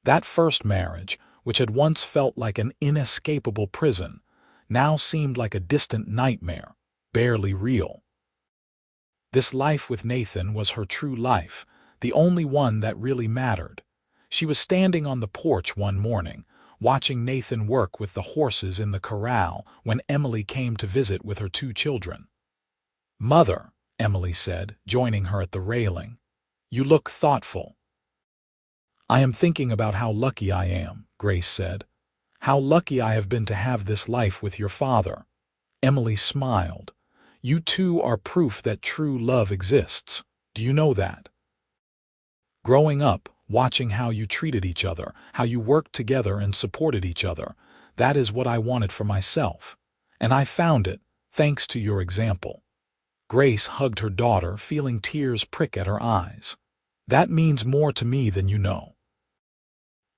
That first marriage, which had once felt like an inescapable prison, now seemed like a distant nightmare, barely real. This life with Nathan was her true life, the only one that really mattered. She was standing on the porch one morning, watching Nathan work with the horses in the corral when Emily came to visit with her 2 children. "Mother," Emily said, joining her at the railing, "you look thoughtful." "I am thinking about how lucky I am," Grace said. "How lucky I have been to have this life with your father." Emily smiled. "You two are proof that true love exists. Do you know that? Growing up, watching how you treated each other, how you worked together and supported each other, that is what I wanted for myself. And I found it, thanks to your example." Grace hugged her daughter, feeling tears prick at her eyes. "That means more to me than you know."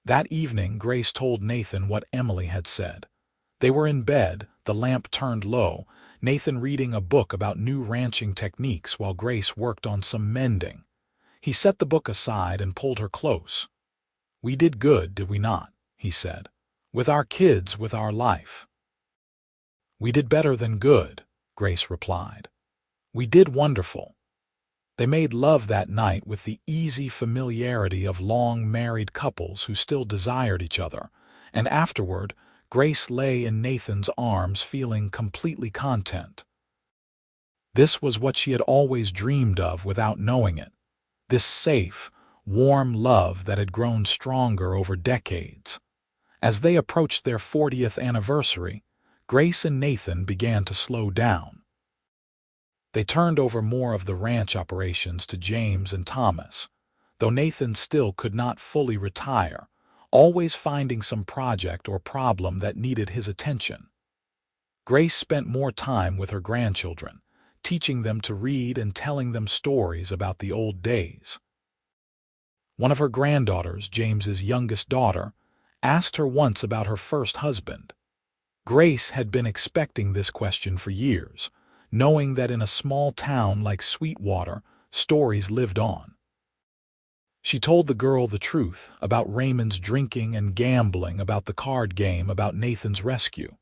That evening, Grace told Nathan what Emily had said. They were in bed, the lamp turned low, Nathan reading a book about new ranching techniques while Grace worked on some mending. He set the book aside and pulled her close. "We did good, did we not?" he said. "With our kids, with our life." "We did better than good," Grace replied. "We did wonderful." They made love that night with the easy familiarity of long married couples who still desired each other, and afterward, Grace lay in Nathan's arms feeling completely content. This was what she had always dreamed of without knowing it. This safe, warm love that had grown stronger over decades. As they approached their 40th anniversary, Grace and Nathan began to slow down. They turned over more of the ranch operations to James and Thomas, though Nathan still could not fully retire, always finding some project or problem that needed his attention. Grace spent more time with her grandchildren, teaching them to read and telling them stories about the old days. One of her granddaughters, James's youngest daughter, asked her once about her first husband. Grace had been expecting this question for years, knowing that in a small town like Sweetwater, stories lived on. She told the girl the truth about Raymond's drinking and gambling, about the card game, about Nathan's rescue.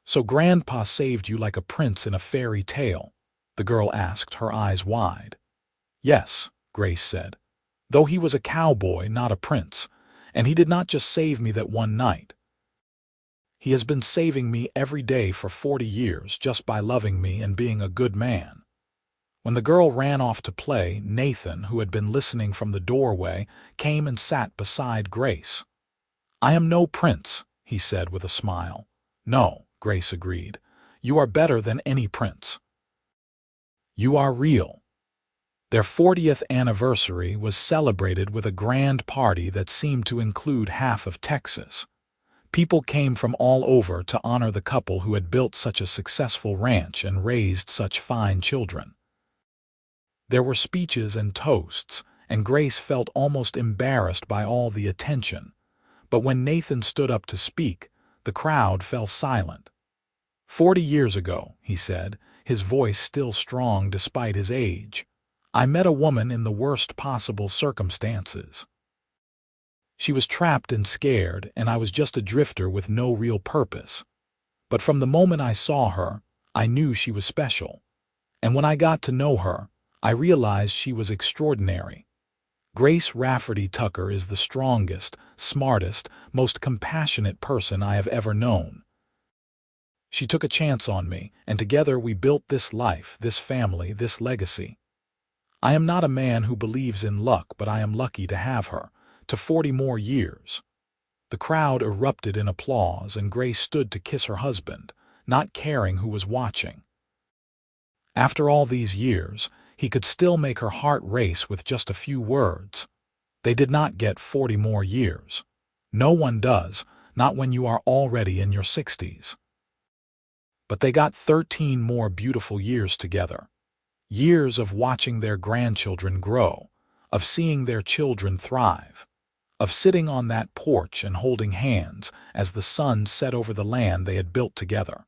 "So Grandpa saved you like a prince in a fairy tale?" the girl asked, her eyes wide. "Yes," Grace said, "though he was a cowboy, not a prince, and he did not just save me that one night. He has been saving me every day for 40 years just by loving me and being a good man." When the girl ran off to play, Nathan, who had been listening from the doorway, came and sat beside Grace. "I am no prince," he said with a smile. "No," Grace agreed. "You are better than any prince. You are real." Their 40th anniversary was celebrated with a grand party that seemed to include half of Texas. People came from all over to honor the couple who had built such a successful ranch and raised such fine children. There were speeches and toasts, and Grace felt almost embarrassed by all the attention. But when Nathan stood up to speak, the crowd fell silent. "40 years ago," he said, his voice still strong despite his age, "I met a woman in the worst possible circumstances. She was trapped and scared, and I was just a drifter with no real purpose. But from the moment I saw her, I knew she was special. And when I got to know her, I realized she was extraordinary. Grace Rafferty Tucker is the strongest, smartest, most compassionate person I have ever known. She took a chance on me, and together we built this life, this family, this legacy. I am not a man who believes in luck, but I am lucky to have her, to 40 more years." The crowd erupted in applause, and Grace stood to kiss her husband, not caring who was watching. After all these years, he could still make her heart race with just a few words. They did not get 40 more years. No one does, not when you are already in your 60s. But they got 13 more beautiful years together. Years of watching their grandchildren grow, of seeing their children thrive, of sitting on that porch and holding hands as the sun set over the land they had built together.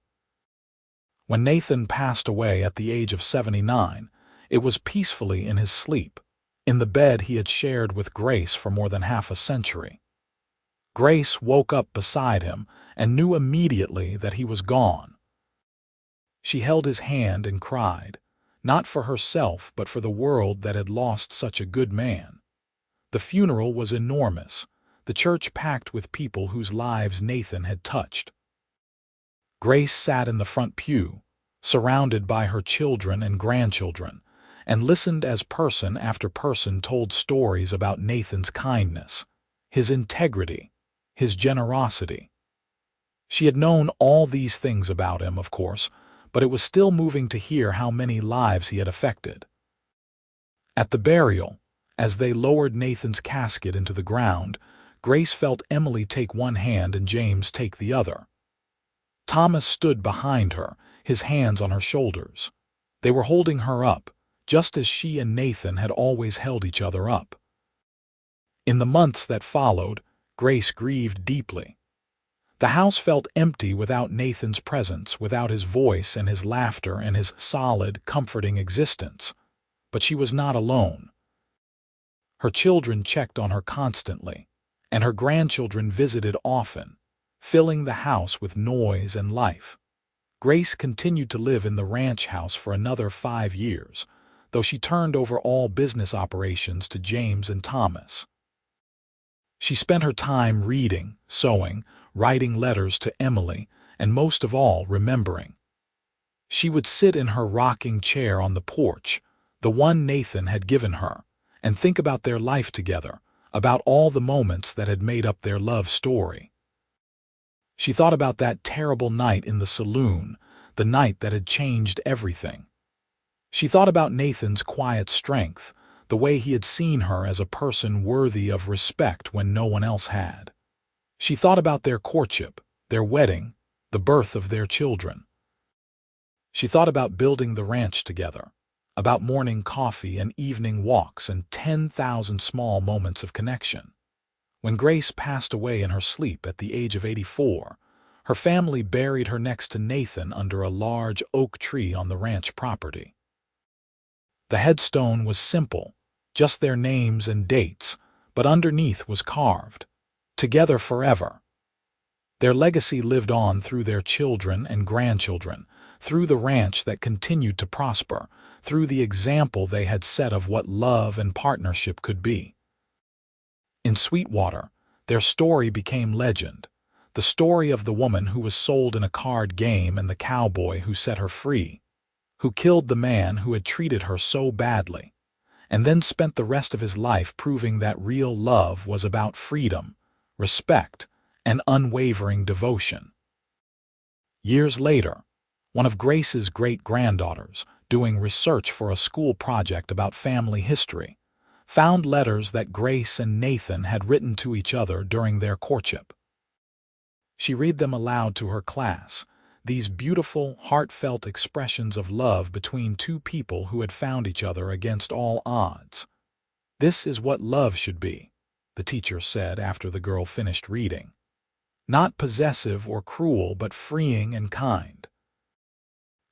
When Nathan passed away at the age of 79, it was peacefully in his sleep, in the bed he had shared with Grace for more than half a century. Grace woke up beside him and knew immediately that he was gone. She held his hand and cried, not for herself but for the world that had lost such a good man. The funeral was enormous. the church packed with people whose lives Nathan had touched. Grace sat in the front pew, surrounded by her children and grandchildren, and listened as person after person told stories about Nathan's kindness, his integrity, his generosity. She had known all these things about him, of course, but it was still moving to hear how many lives he had affected. At the burial, as they lowered Nathan's casket into the ground, Grace felt Emily take one hand and James take the other. Thomas stood behind her, his hands on her shoulders. They were holding her up, just as she and Nathan had always held each other up. In the months that followed, Grace grieved deeply. The house felt empty without Nathan's presence, without his voice and his laughter and his solid, comforting existence. But she was not alone. Her children checked on her constantly, and her grandchildren visited often, filling the house with noise and life. Grace continued to live in the ranch house for another 5 years, though she turned over all business operations to James and Thomas. She spent her time reading, sewing, writing letters to Emily, and most of all, remembering. She would sit in her rocking chair on the porch, the one Nathan had given her, and think about their life together, about all the moments that had made up their love story. She thought about that terrible night in the saloon, the night that had changed everything. She thought about Nathan's quiet strength, the way he had seen her as a person worthy of respect when no one else had. She thought about their courtship, their wedding, the birth of their children. She thought about building the ranch together, about morning coffee and evening walks and 10,000 small moments of connection. When Grace passed away in her sleep at the age of 84, her family buried her next to Nathan under a large oak tree on the ranch property. The headstone was simple, just their names and dates, but underneath was carved, "Together forever." Their legacy lived on through their children and grandchildren, through the ranch that continued to prosper, through the example they had set of what love and partnership could be. In Sweetwater, their story became legend, the story of the woman who was sold in a card game and the cowboy who set her free, who killed the man who had treated her so badly, and then spent the rest of his life proving that real love was about freedom, respect, and unwavering devotion. Years later, one of Grace's great-granddaughters, doing research for a school project about family history, found letters that Grace and Nathan had written to each other during their courtship. She read them aloud to her class, these beautiful, heartfelt expressions of love between two people who had found each other against all odds. "This is what love should be," the teacher said after the girl finished reading. "Not possessive or cruel, but freeing and kind."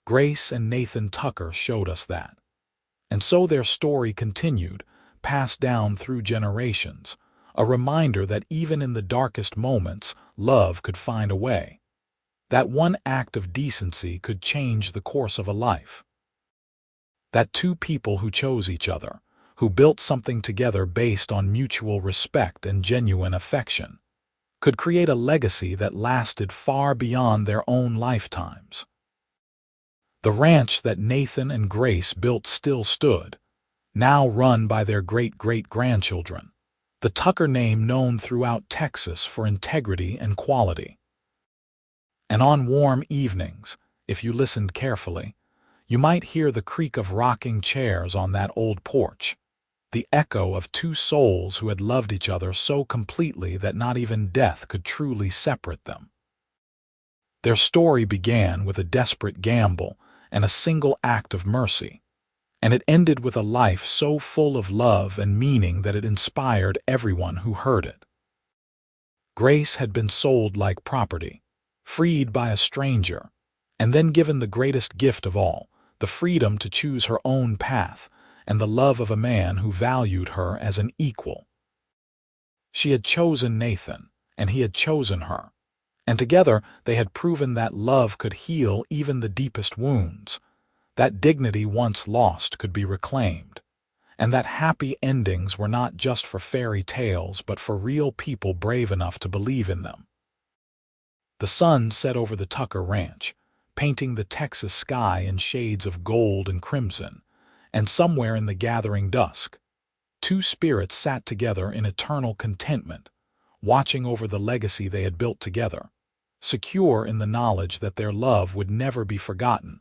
Grace and Nathan Tucker showed us that. And so their story continued, passed down through generations, a reminder that even in the darkest moments, love could find a way. That one act of decency could change the course of a life. That two people who chose each other, who built something together based on mutual respect and genuine affection, could create a legacy that lasted far beyond their own lifetimes. The ranch that Nathan and Grace built still stood, now run by their great-great-grandchildren, the Tucker name known throughout Texas for integrity and quality. And on warm evenings, if you listened carefully, you might hear the creak of rocking chairs on that old porch, the echo of two souls who had loved each other so completely that not even death could truly separate them. Their story began with a desperate gamble and a single act of mercy, and it ended with a life so full of love and meaning that it inspired everyone who heard it. Grace had been sold like property, freed by a stranger, and then given the greatest gift of all, the freedom to choose her own path and the love of a man who valued her as an equal. She had chosen Nathan, and he had chosen her, and together they had proven that love could heal even the deepest wounds, that dignity once lost could be reclaimed, and that happy endings were not just for fairy tales but for real people brave enough to believe in them. The sun set over the Tucker Ranch, painting the Texas sky in shades of gold and crimson, and somewhere in the gathering dusk, two spirits sat together in eternal contentment, watching over the legacy they had built together, secure in the knowledge that their love would never be forgotten,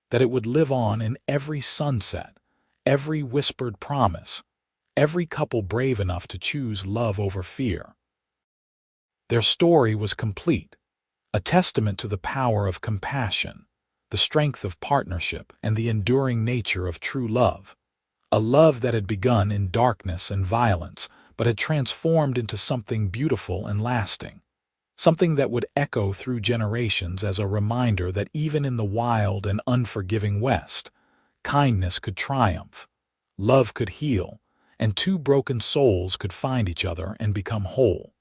that it would live on in every sunset, every whispered promise, every couple brave enough to choose love over fear. Their story was complete, a testament to the power of compassion, the strength of partnership, and the enduring nature of true love. A love that had begun in darkness and violence, but had transformed into something beautiful and lasting. Something that would echo through generations as a reminder that even in the wild and unforgiving West, kindness could triumph, love could heal, and two broken souls could find each other and become whole.